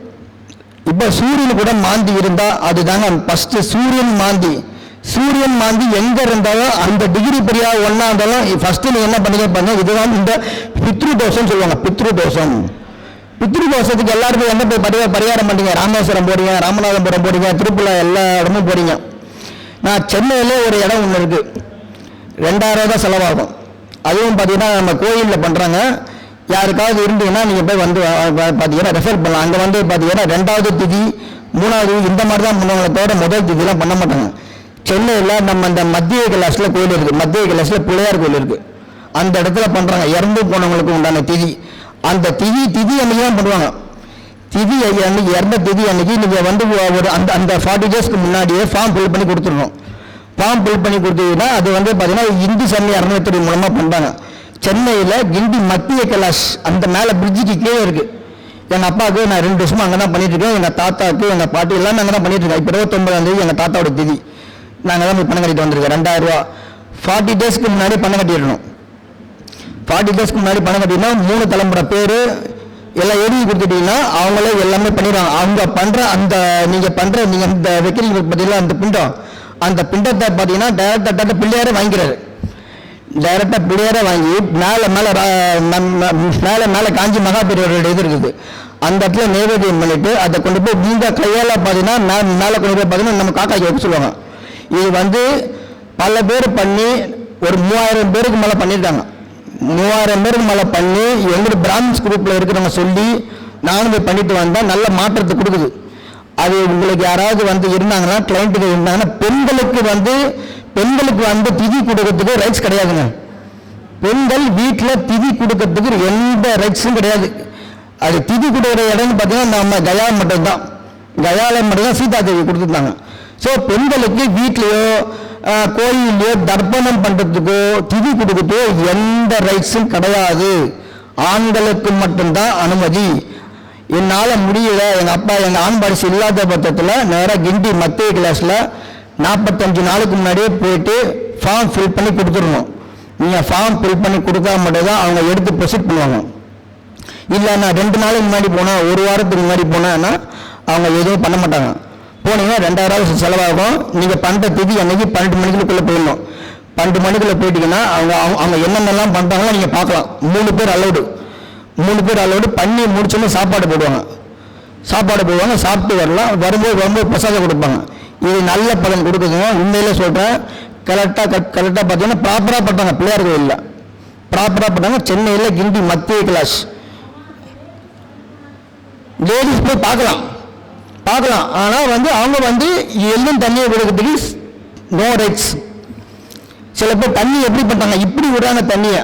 இப்போ சூரியன் கூட மாந்தி இருந்தா அதுதாங்க ஃபர்ஸ்ட் சூரியன் மாந்தி எங்க இருந்தாலும் அந்த டிகிரி பெரியா ஒன்னா இருந்தாலும் ஃபர்ஸ்ட் நீங்க என்ன பண்ணீங்க, இதுதான் இந்த பித்ரு தோஷம் சொல்லுவாங்க. பித்ரு தோஷத்துக்கு எல்லாருமே என்ன போய் பரிகாரம் பண்ணீங்க, ராமேஸ்வரம் போறீங்க, ராமநாதபுரம் போறீங்க, திருப்பூர் எல்லா இடமும் போறீங்க. நான் சென்னையில ஒரு இடம் ஒன்று இருக்கு, 2000 தான் செலவாகும். அதுவும் பார்த்தீங்கன்னா நம்ம கோயிலில் பண்ணுறாங்க. யாருக்காவது இருந்தீங்கன்னா நீங்கள் போய் வந்து பார்த்தீங்கன்னா ரெஃபர் பண்ணலாம். அங்கே வந்து பார்த்தீங்கன்னா 2வது திதி 3வது இந்த மாதிரி தான் பண்ணுவாங்க, தவிர முதல் திதிலாம் பண்ண மாட்டாங்க. சென்னையில் நம்ம இந்த மத்திய கைலாசில் கோயில் இருக்குது, மத்திய கைலாசில் பிள்ளையார் கோயில் இருக்குது, அந்த இடத்துல பண்ணுறாங்க. இறந்து போனவங்களுக்கு உண்டான திதி, அந்த திதி அன்னைக்கு தான் பண்ணுவாங்க. திதி அன்னைக்கு இறந்த திதி அன்னைக்கு நீங்கள் வந்து ஒரு அந்த 40 டேஸ்க்கு முன்னாடியே ஃபார்ம் ஃபில் பண்ணி கொடுத்துடணும். ஃபார்ம் ஃபில் பண்ணி கொடுத்தீங்கன்னா அது வந்து பார்த்தீங்கன்னா இந்து சமய அறநிலையத்துறை மூலமாக பண்ணுறாங்க. சென்னையில் கிண்டி மத்திய கைலாஷ் அந்த மேலே பிரிட்ஜுக்கு கீழே இருக்குது. எங்கள் அப்பாவுக்கு நான் 2 வருஷமா அங்கே தான் பண்ணிட்டு இருக்கேன். எங்கள் தாத்தாவுக்கு எங்கள் பாட்டி எல்லாமே அங்கே தான் பண்ணிட்டு இருக்கேன். இப்போ 29ஆம் தேதி எங்கள் தாத்தாவோட திதி, நாங்கள் தான் போய் பணம் கட்டிட்டு வந்திருக்கோம். 2000 ரூபா 40 டேஸ்க்கு முன்னாடி பணம் கட்டிடணும். 40 டேஸ்க்கு முன்னாடி பணம் கட்டினா 3 தலைமுறை பேர் எல்லாம் எழுதி கொடுத்துட்டீங்கன்னா அவங்களே எல்லாமே பண்ணிடுவாங்க. அவங்க பண்ணுற அந்த நீங்கள் இந்த வைக்கிறீங்க பார்த்தீங்கன்னா அந்த பிண்டத்தை பார்த்தீங்கன்னா டைரக்டாக பிள்ளையாரே வாங்கிக்கிறாரு. டைரக்டாக பிள்ளையாரே வாங்கி மேலே காஞ்சி மகாபெரியவரோட இது இருக்குது, அந்த இடத்துல நைவேத்தியம் பண்ணிட்டு அதை கொண்டு போய் நீங்க கையால் பார்த்தீங்கன்னா மேலே கொண்டு போய் பார்த்தீங்கன்னா நம்ம காக்காய்க்கு வைக்க சொல்லுவாங்க. இது வந்து பல பேர் பண்ணி ஒரு 3000 பேருக்கு மேலே பண்ணியிருக்காங்க. 3000 பேருக்கு மேலே பண்ணி எங்களோட பிராமின்ஸ் குரூப்பில் இருக்கிறவங்க சொல்லி நானும் போய் பண்ணிட்டு வந்தால் நல்ல மாற்றத்தை கொடுக்குது. அது உங்களுக்கு யாராவது வந்து இருந்தாங்கன்னா கிளைண்ட்டுகள் இருந்தாங்கன்னா பெண்களுக்கு வந்து திதி கொடுக்கறதுக்கு ரைட்ஸ் கிடையாதுங்க. பெண்கள் வீட்டில் திதி கொடுக்கறதுக்கு எந்த ரைட்ஸும் கிடையாது. அது திதி கொடுக்குற இடம்னு பார்த்தீங்கன்னா நம்ம கயாலம் மட்டும்தான் சீதா தேவி கொடுத்துருந்தாங்க. ஸோ பெண்களுக்கு வீட்லையோ கோயிலையோ தர்ப்பணம் பண்ணுறதுக்கோ திதி கொடுக்கறதுக்கோ எந்த ரைட்ஸும் கிடையாது. ஆண்களுக்கு மட்டும்தான் அனுமதி. என்னால் முடியல, எங்கள் அப்பா எங்கள் ஆண் வாரிசு இல்லாத பட்சத்தில் நேராக கிண்டி மத்திய கிளாஸில் 45 நாளுக்கு முன்னாடியே போயிட்டு ஃபார்ம் ஃபில் பண்ணி கொடுத்துடணும். நீங்கள் ஃபார்ம் ஃபில் பண்ணி கொடுத்தா மட்டும்தான் அவங்க எடுத்து ப்ரொசீட் பண்ணுவாங்க. இல்லை நான் 2 நாளைக்கு முன்னாடி போனேன், 1 வாரத்துக்கு முன்னாடி போனேன்னா அவங்க எதுவும் பண்ண மாட்டாங்க. போனீங்கன்னா 2000 ரூபா செலவாகும். நீங்கள் பண்ணுற திதி அன்னைக்கு 12 மணிக்குள்ளே போயிடணும். 12 மணிக்குள்ளே போயிட்டீங்கன்னா அவங்க என்னென்னலாம் பண்ணுறாங்களோ நீங்கள் பார்க்கலாம். 3 பேர் அலோடு பண்ணி முடிச்சோன்னு சாப்பாடு போடுவாங்க. சாப்பிட்டு வரலாம். வரும்போது பிரசாதம் கொடுப்பாங்க. இது நல்ல பலன் கொடுக்குதுங்க. உண்மையிலே சொல்கிறேன். கரெக்டாக பார்த்தீங்கன்னா ப்ராப்பராக பட்டாங்க. பிள்ளையார் கோயிலில் ப்ராப்பராக பட்டாங்க. சென்னையில் கிண்டி மத்திய கிளாஸ் லேடிஸ் போய் பார்க்கலாம். ஆனால் அவங்க எள்ளும் தண்ணியை கொடுக்கறதுக்கு நோ ரைட்ஸ். சில பேர் தண்ணி எப்படி பண்ணுறாங்க, இப்படி விடுறாங்க தண்ணியை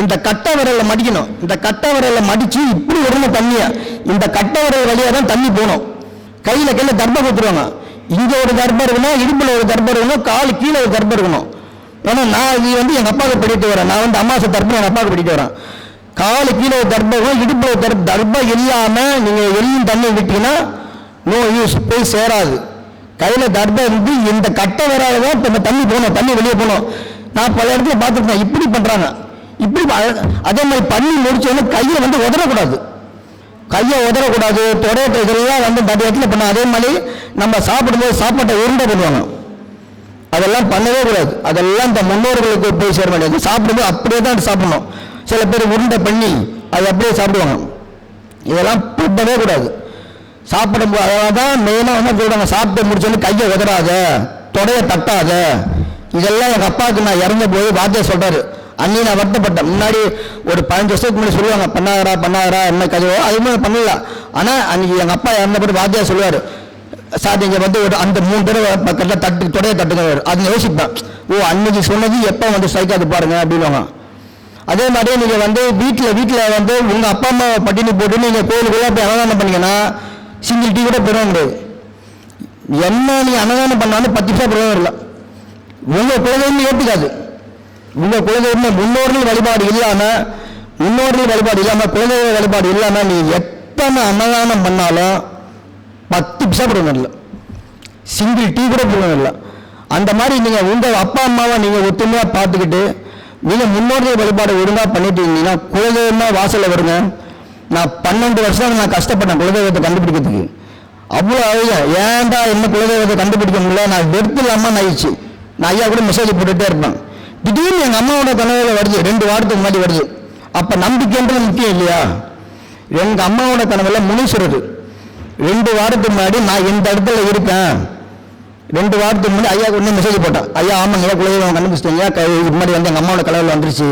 இந்த கட்டை விரலில் மடிக்கணும். இந்த கட்டை விரலில் மடித்து இப்படி விடணும் தண்ணியை. இந்த கட்டை விரல் வழியாக தான் தண்ணி போகணும். கையில் தர்பை கொடுத்துருவாங்க. இங்கே ஒரு தர்பை இருக்கணும், இடுப்பில் ஒரு தர்பை இருக்கணும், கால் கீழே ஒரு தர்பை இருக்கணும். ஏன்னா நான் இது எங்கள் அப்பாவுக்கு படிட்டு வரேன். நான் அமாவாசை தர்பை எங்கள் அப்பாவுக்கு படிட்டு வரேன். காலு கீழே ஒரு தர்பை இருக்கணும், இடுப்பில் ஒரு தர்பை இல்லாமல் நீங்கள் எள்ளும் தண்ணி விட்டீங்கன்னா நோ யூஸ், போய் சேராது. கையில் தர்பை இருந்து இந்த கட்டை வராத தான் இப்போ தண்ணி போகணும், தண்ணி வெளியே போகணும். நான் பல இடத்துல பார்த்துருக்கேன் இப்படி பண்ணுறாங்க. இப்படி அதே மாதிரி பண்ணி முடிச்சோன்னு கையை உதறக்கூடாது. தொடர்ந்து இதெல்லாம் நிறைய இடத்துல பண்ண. அதே மாதிரி நம்ம சாப்பிடும்போது சாப்பாட்டை உருண்டை பண்ணுவாங்க. அதெல்லாம் பண்ணவே கூடாது. அதெல்லாம் இந்த முன்னோர்களுக்கு போய் சேர வேண்டியது. சாப்பிடும்போது அப்படியே தான் சாப்பிடணும். சில பேர் உருண்டை பண்ணி அதை அப்படியே சாப்பிடுவாங்க. இதெல்லாம் பண்ணவே கூடாது. சாப்பிடும்போது அதனால தான் மெயினாக சொல்கிறாங்க, சாப்பிட்டு முடிச்சோன்னு கையை உதறாத, தொடையை தட்டாத. இதெல்லாம் எங்கள் அப்பாவுக்கு நான் இறந்த போது வாத்தியார் சொல்கிறாரு. அன்னி நான் வருத்தப்பட்டேன். முன்னாடி ஒரு 15 வருஷத்துக்கு முன்னாடி சொல்லுவாங்க பண்ணாதரா என்ன கதையோ அது மாதிரி பண்ணல. ஆனால் அன்றைக்கி எங்கள் அப்பா இறந்தபோது வாத்தியார் சொல்லுவார், சார் நீங்கள் ஒரு அந்த 3 தடவை கரெக்டாக தொடையை தட்டுங்க. அதை யோசிப்பேன், ஓ அன்னைக்கு சொன்னது எப்போ ஸ்ட்ரைக்காது பாருங்க அப்படின்வாங்க. அதே மாதிரி நீங்கள் வீட்டில் உங்கள் அப்பா அம்மா பட்டினி போட்டு நீங்கள் கோயிலுக்குள்ளே போய் அன்னதானம் பண்ணீங்கன்னா சிங்கிள் டீ கூட பெறுவோம் முடியாது. என்ன நீ அன்னதானம் பண்ணாலும் 10 நிமிஷம் பெறுவோம் இல்லை. உங்கள் குலதெய்வம் ஏற்றுக்காது. உங்கள் குலதெய்வம் முன்னோர்கள் வழிபாடு இல்லாமல் குலதெய்வ வழிபாடு இல்லாமல் நீ எத்தனை அன்னதானம் பண்ணாலும் 10 நிமிஷம் பெறுவோம் இல்லை. சிங்கிள் டீ கூட பெறுவோம் இல்லை. அந்த மாதிரி நீங்கள் உங்கள் அப்பா அம்மாவை நீங்கள் ஒத்துமையாக பார்த்துக்கிட்டு நீங்கள் முன்னோர்கள் வழிபாடு ஒழுங்காக பண்ணிட்டு இருந்தீங்கன்னா குலதெய்வமாக வாசலில் வருங்க. நான் 12 வருஷம் நான் கஷ்டப்பட்டேன் குலதெய்வத்தை கண்டுபிடிக்கிறதுக்கு. அவ்வளோ அழுக, ஏன்டா என்ன குலதெய்வத்தை கண்டுபிடிக்க முடியல, நான் வெறுத்து இல்லாமல் ஆயிடுச்சு. நான் ஐயா கூட மெசேஜ் போட்டுகிட்டே இருப்பேன். திடீர்னு எங்கள் அம்மாவோட கனவுல வருது, 2 வாரத்துக்கு முன்னாடி வருது. அப்போ நம்பிக்கைன்றது முக்கியம் இல்லையா? எங்கள் அம்மாவோட கனவுல முனீஸ்வரர் 2 வாரத்துக்கு முன்னாடி நான் இந்த இடத்துல இருக்கேன். 2 வாரத்துக்கு முன்னாடி ஐயா ஒன்று மெசேஜ் போட்டேன். ஐயா ஆமாங்க குலதெய்வம் கண்டுபிடிச்சிட்டீங்க, இதுக்கு முன்னாடி எங்கள் அம்மாவோட கனவுல வந்துருச்சு.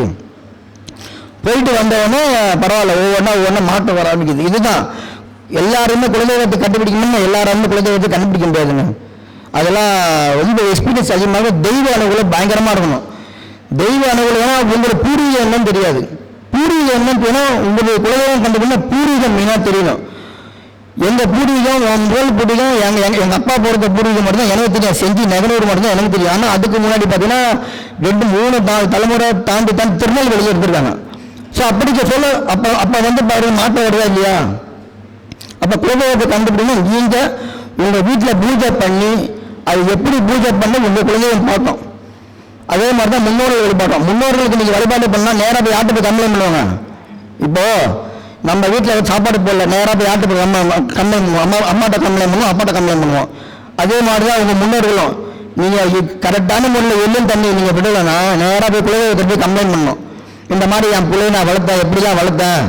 போயிட்டு வந்தவொடனே பரவாயில்ல, ஒவ்வொன்றா மாற்றம் வர ஆரம்பிக்குது. இதுதான் எல்லாருமே குலதெய்வத்தை கண்டுபிடிக்கணும்னு எல்லாருமே குலதெய்வத்தை கண்டுபிடிக்க முடியாதுங்க. அதெல்லாம் ரொம்ப எக்ஸ்பீரியன்ஸ் அதிகமாக தெய்வ அனுகூலம் பயங்கரமாக இருக்கணும். தெய்வ அனுகூலம் உங்களோட பூர்வீகம் என்னன்னு தெரியாது. பூர்வீகம் என்னன்னு போனால் உங்களுடைய குலதெய்வம் கண்டுபிடிக்கணும். பூர்வீகம் மெயினாக தெரியணும். எங்கள் பூர்வீகம் முதல் பூர்வீகம் எங்கள் அப்பா போகிற பூர்வீகம் மட்டும் தான் எனக்கு தெரியும். செஞ்சு நகனூர் மட்டும் தான் எனக்கு தெரியும். ஆனால் அதுக்கு முன்னாடி பார்த்தீங்கன்னா 2, 3 தலைமுறை தாண்டி திருநெல்வேலியில் எடுத்துருக்காங்க. ஸோ அப்படிக்க சொல்ல அப்போ பாருங்க மாற்றம் வருதா இல்லையா? அப்போ குலதெய்வத்தை கண்டுபிடிக்கணும். நீங்கள் உங்கள் வீட்டில் பூஜை பண்ணி அது எப்படி பூஜை பண்ணி உங்கள் குலதெய்வம் பார்த்தோம். அதே மாதிரி தான் முன்னோர்கள் வழிபாட்டோம். முன்னோர்களுக்கு நீங்கள் வழிபாடு பண்ணால் நேராக போய் யார்கிட்ட போய் கம்ப்ளைண்ட் பண்ணுவாங்க. இப்போது நம்ம வீட்டில் சாப்பாடு போடல, நேராக போய் யார்கிட்ட போய் கம்ப்ளைண்ட் பண்ணுவோம். அம்மாட்ட கம்ப்ளைண்ட் பண்ணுவோம், அப்பாட்ட கம்ப்ளைண்ட் பண்ணுவோம். அதே மாதிரி தான் உங்கள் முன்னோர்களும் நீங்கள் கரெக்டான முறையில் எள்ளும் தண்ணி நீங்கள் விடலைன்னா நேராக போய் குலதெய்வத்தை போய் கம்ப்ளைண்ட் பண்ணணும். இந்த மாதிரி என் பிள்ளைய நான் வளர்த்தேன், எப்படிலாம் வளர்த்தேன்,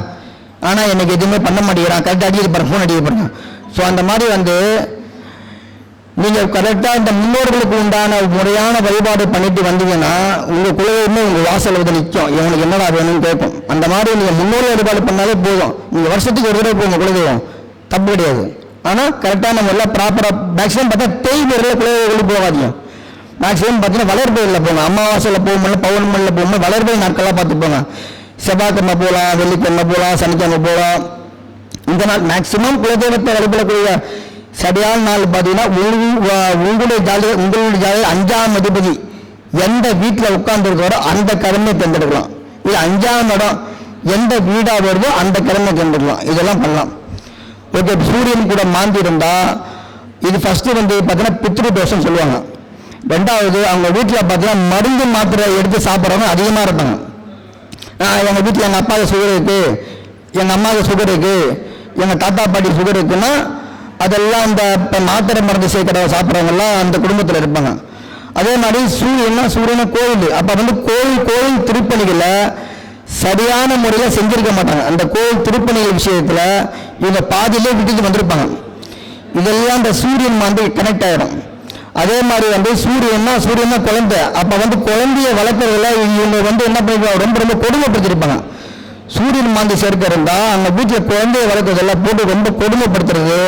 ஆனால் எனக்கு எதுவுமே பண்ண மாட்டேங்கிறான், கரெக்டாக அடிக்க ஃபோன் அடிக்க போகிறேன். ஸோ அந்த மாதிரி நீங்கள் கரெக்டாக இந்த முன்னோர்களுக்கு உண்டான முறையான வழிபாடு பண்ணிட்டு வந்தீங்கன்னா உங்கள் குலதெய்வமே உங்கள் வாசல் நிற்கும். இவங்களுக்கு என்னடா வேணும்னு கேட்கும். அந்த மாதிரி நீங்கள் முன்னோர்கள் வழிபாடு பண்ணாலே போதும். நீங்கள் வருஷத்துக்கு ஒரு தடவை போங்க, குலதெய்வம் தப்பு கிடையாது. ஆனால் கரெக்டாக நம்ம எல்லாம் ப்ராப்பராக மேக்ஸிமம் பார்த்தா தேய்முறையில் குலதெய்வம் போகாதீங்க. மேக்ஸிமம் பார்த்தீங்கன்னா வளர்பையில் போங்க. அமாவாசையில் போகும்போது பௌர்ணமியில் போகும்போது வளர்பை நாட்களாக பார்த்து போங்க. செவ்வாய்க்கிழமை போகலாம், வெள்ளிக்கிழமை போகலாம், சனிக்கிழமை போகலாம். இந்த நாள் மேக்ஸிமம் குலதெய்வத்தை வழிபடக்கூடிய சரியான நாள் பார்த்தீங்கன்னா உங்களுடைய ஜாதகம் 5ஆம் அதிபதி எந்த வீட்டில் உட்கார்ந்துருக்காரோ அந்த கிழமை தேர்ந்தெடுக்கலாம். இது 5ஆம் இடம் எந்த வீடாக வருதோ அந்த கிழமை தேர்ந்தெடுக்கலாம். இதெல்லாம் பண்ணலாம். ஓகே, சூரியன் கூட மாந்தி இருந்தால் இது ஃபஸ்ட்டு பார்த்தீங்கன்னா பித்ரு தோஷம் சொல்லுவாங்க. 2வது அவங்க வீட்டில் பார்த்தீங்கன்னா மருந்து மாத்திரை எடுத்து சாப்பிட்றவங்க அதிகமாக இருப்பாங்க. எங்கள் வீட்டில் எங்கள் அப்பாவுக்கு சுகர் இருக்குது, எங்கள் அம்மாவுக்கு சுகர் இருக்குது, எங்கள் தாத்தா பாட்டி சுகர் இருக்குன்னா அதெல்லாம் இந்த மாத்திரை மருந்து சேர்க்கிற சாப்பிட்றவங்கெல்லாம் அந்த குடும்பத்தில் இருப்பாங்க. அதே மாதிரி சூரியனை கோயில் அப்போ கோயில் திருப்பணிகளை சரியான முறையில் செஞ்சிருக்க மாட்டாங்க. அந்த கோயில் திருப்பணிகள் விஷயத்தில் இவங்க பாதியிலே விட்டுட்டு வந்திருப்பாங்க. இதெல்லாம் இந்த சூரியன் கனெக்ட் ஆகிடும். அதே மாதிரி வந்து சூரியன்னா குழந்தை. அப்போ வந்து குழந்தைய வளர்க்குறதுல இவங்க வந்து என்ன பண்ணிருப்பாங்க, ரொம்ப ரொம்ப கொடுமைப்படுத்திருப்பாங்க. சூரியன் மாந்தி சேர்க்க இருந்தால் அந்த வீட்டில் குழந்தைய வளர்க்குறதெல்லாம் போட்டு ரொம்ப கொடுமைப்படுத்துறது,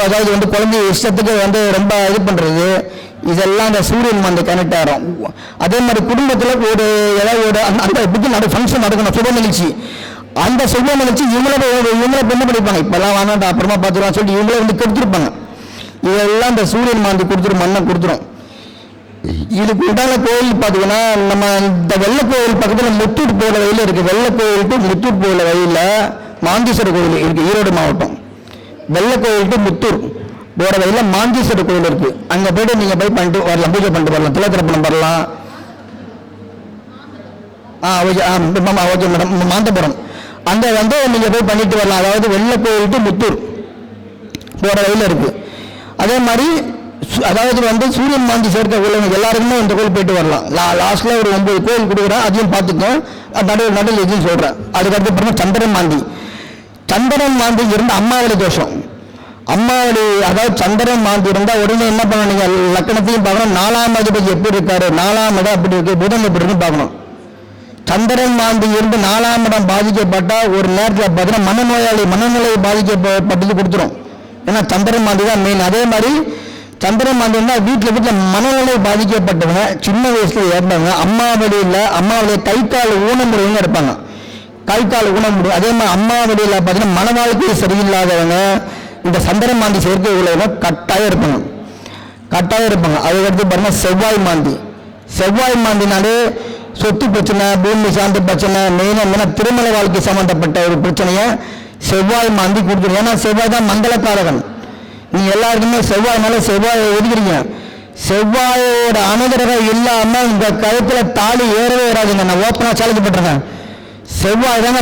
அதாவது வந்து குழந்தைய இஷ்டத்துக்கு வந்து ரொம்ப இது பண்ணுறது, இதெல்லாம் அந்த சூரியன் மாந்தி கனெக்ட் ஆகிடும். அதே மாதிரி குடும்பத்தில் ஒரு ஏதாவது ஒரு அந்த வீட்டு ஃபங்க்ஷன் நடக்கணும், சுப நிகழ்ச்சி. அந்த சுப நிகழ்ச்சி இவங்கள என்ன பண்ணிப்பாங்க, இப்போல்லாம் வேணாண்டா அப்புறமா பார்த்துக்கலாம் சொல்லிட்டு இவங்களே வந்து கெடுத்துருப்பாங்க. இதெல்லாம் இந்த சூரியன் மாந்தி கொடுத்துரும், மண்ணை கொடுத்துரும். இதுக்கு உண்டான கோயில் பார்த்தீங்கன்னா நம்ம இந்த வெள்ளை கோயில் பக்கத்தில் முத்தூர் போகிற வழியில் இருக்குது. வெள்ளை கோயில் டு முத்தூர் போகிற வழியில் மாந்தீஸ்வரர் கோயில் இருக்குது, ஈரோடு மாவட்டம். வெள்ளை கோயில் டு முத்தூர் போகிற வழியில் மாந்தீஸ்வரர் கோயில் இருக்குது. அங்கே போய்ட்டு நீங்கள் போய் பண்ணிட்டு வரலாம், பூஜை பண்ணிட்டு வரலாம், திலத்திரப்பணம் வரலாம். ஓகே மேடம், மாந்தபுரம் அங்கே வந்து நீங்கள் போய் பண்ணிட்டு வரலாம். அதாவது வெள்ளை கோயில் டு முத்தூர் போகிற வழியில் இருக்குது. அதே மாதிரி அதாவது வந்து சூரியன் மாந்தி சேர்க்க உள்ளவங்க எல்லாருக்குமே இந்த கோயில் போயிட்டு வரலாம். லாஸ்ட்டில் ஒரு 9 கோயில் கொடுக்குறேன், அதையும் பார்த்துக்கோம். நடுவில் எதுவும் சொல்கிறேன். அதுக்கடுத்து பாருங்கள் சந்திரன் மாந்தி. சந்திரன் மாந்தி இருந்தால் அம்மாவளி தோஷம். அம்மாவளி அதாவது சந்திரன் மாந்தி இருந்தால் உடனே என்ன பண்ணணும், லக்கணத்தையும் பார்க்கணும், 4ஆம் அதிபதி எப்படி இருக்காரு, 4ஆம் இடம் அப்படி இருக்கு, புதன் எப்படி இருக்குன்னு பார்க்கணும். சந்திரன் மாந்தி இருந்து 4ஆம் இடம் பாதிக்கப்பட்டால் ஒரு நேரத்தில் பார்த்தீங்கன்னா மனநிலை பாதிக்கப்பட்டது கொடுத்துரும். ஏன்னா சந்திரன் மாந்தி தான் மெயின். அதே மாதிரி சந்திரன் மாந்தி இருந்தால் வீட்டில் மனநிலை பாதிக்கப்பட்டவங்க, சின்ன வயசுல இறந்தவங்க, அம்மாவளியில் கை கால் ஊனமுறைவங்க இருப்பாங்க, கை கால் ஊனமுறை. அதே மாதிரி அம்மாவளியில் பார்த்தீங்கன்னா மன வாழ்க்கை சரியில்லாதவங்க இந்த சந்திரன் மாந்தி சேர்க்கை உள்ளவங்க கட்டாயம் இருப்பாங்க. அதுக்கடுத்து பாருங்க செவ்வாய் மாந்தினாலே சொத்து பிரச்சனை, பூமி சார்ந்த பிரச்சனை, மெயினாக திருமண வாழ்க்கை சம்பந்தப்பட்ட ஒரு பிரச்சனையை செவ்வாய் மாந்தி கொடுத்துரும். ஏன்னா செவ்வாய் தான் மங்களக்காரகன். நீங்கள் எல்லாருக்குமே செவ்வாயை ஒதுக்கிறீங்க. செவ்வாயோட அனுகிரகம் இல்லாமல் இந்த கழுத்தில் தாலி ஏறவே ஏறாதுங்க. நான் ஓப்பனாக சேலத்துப்பட்டிருக்கேன். செவ்வாய் தாங்க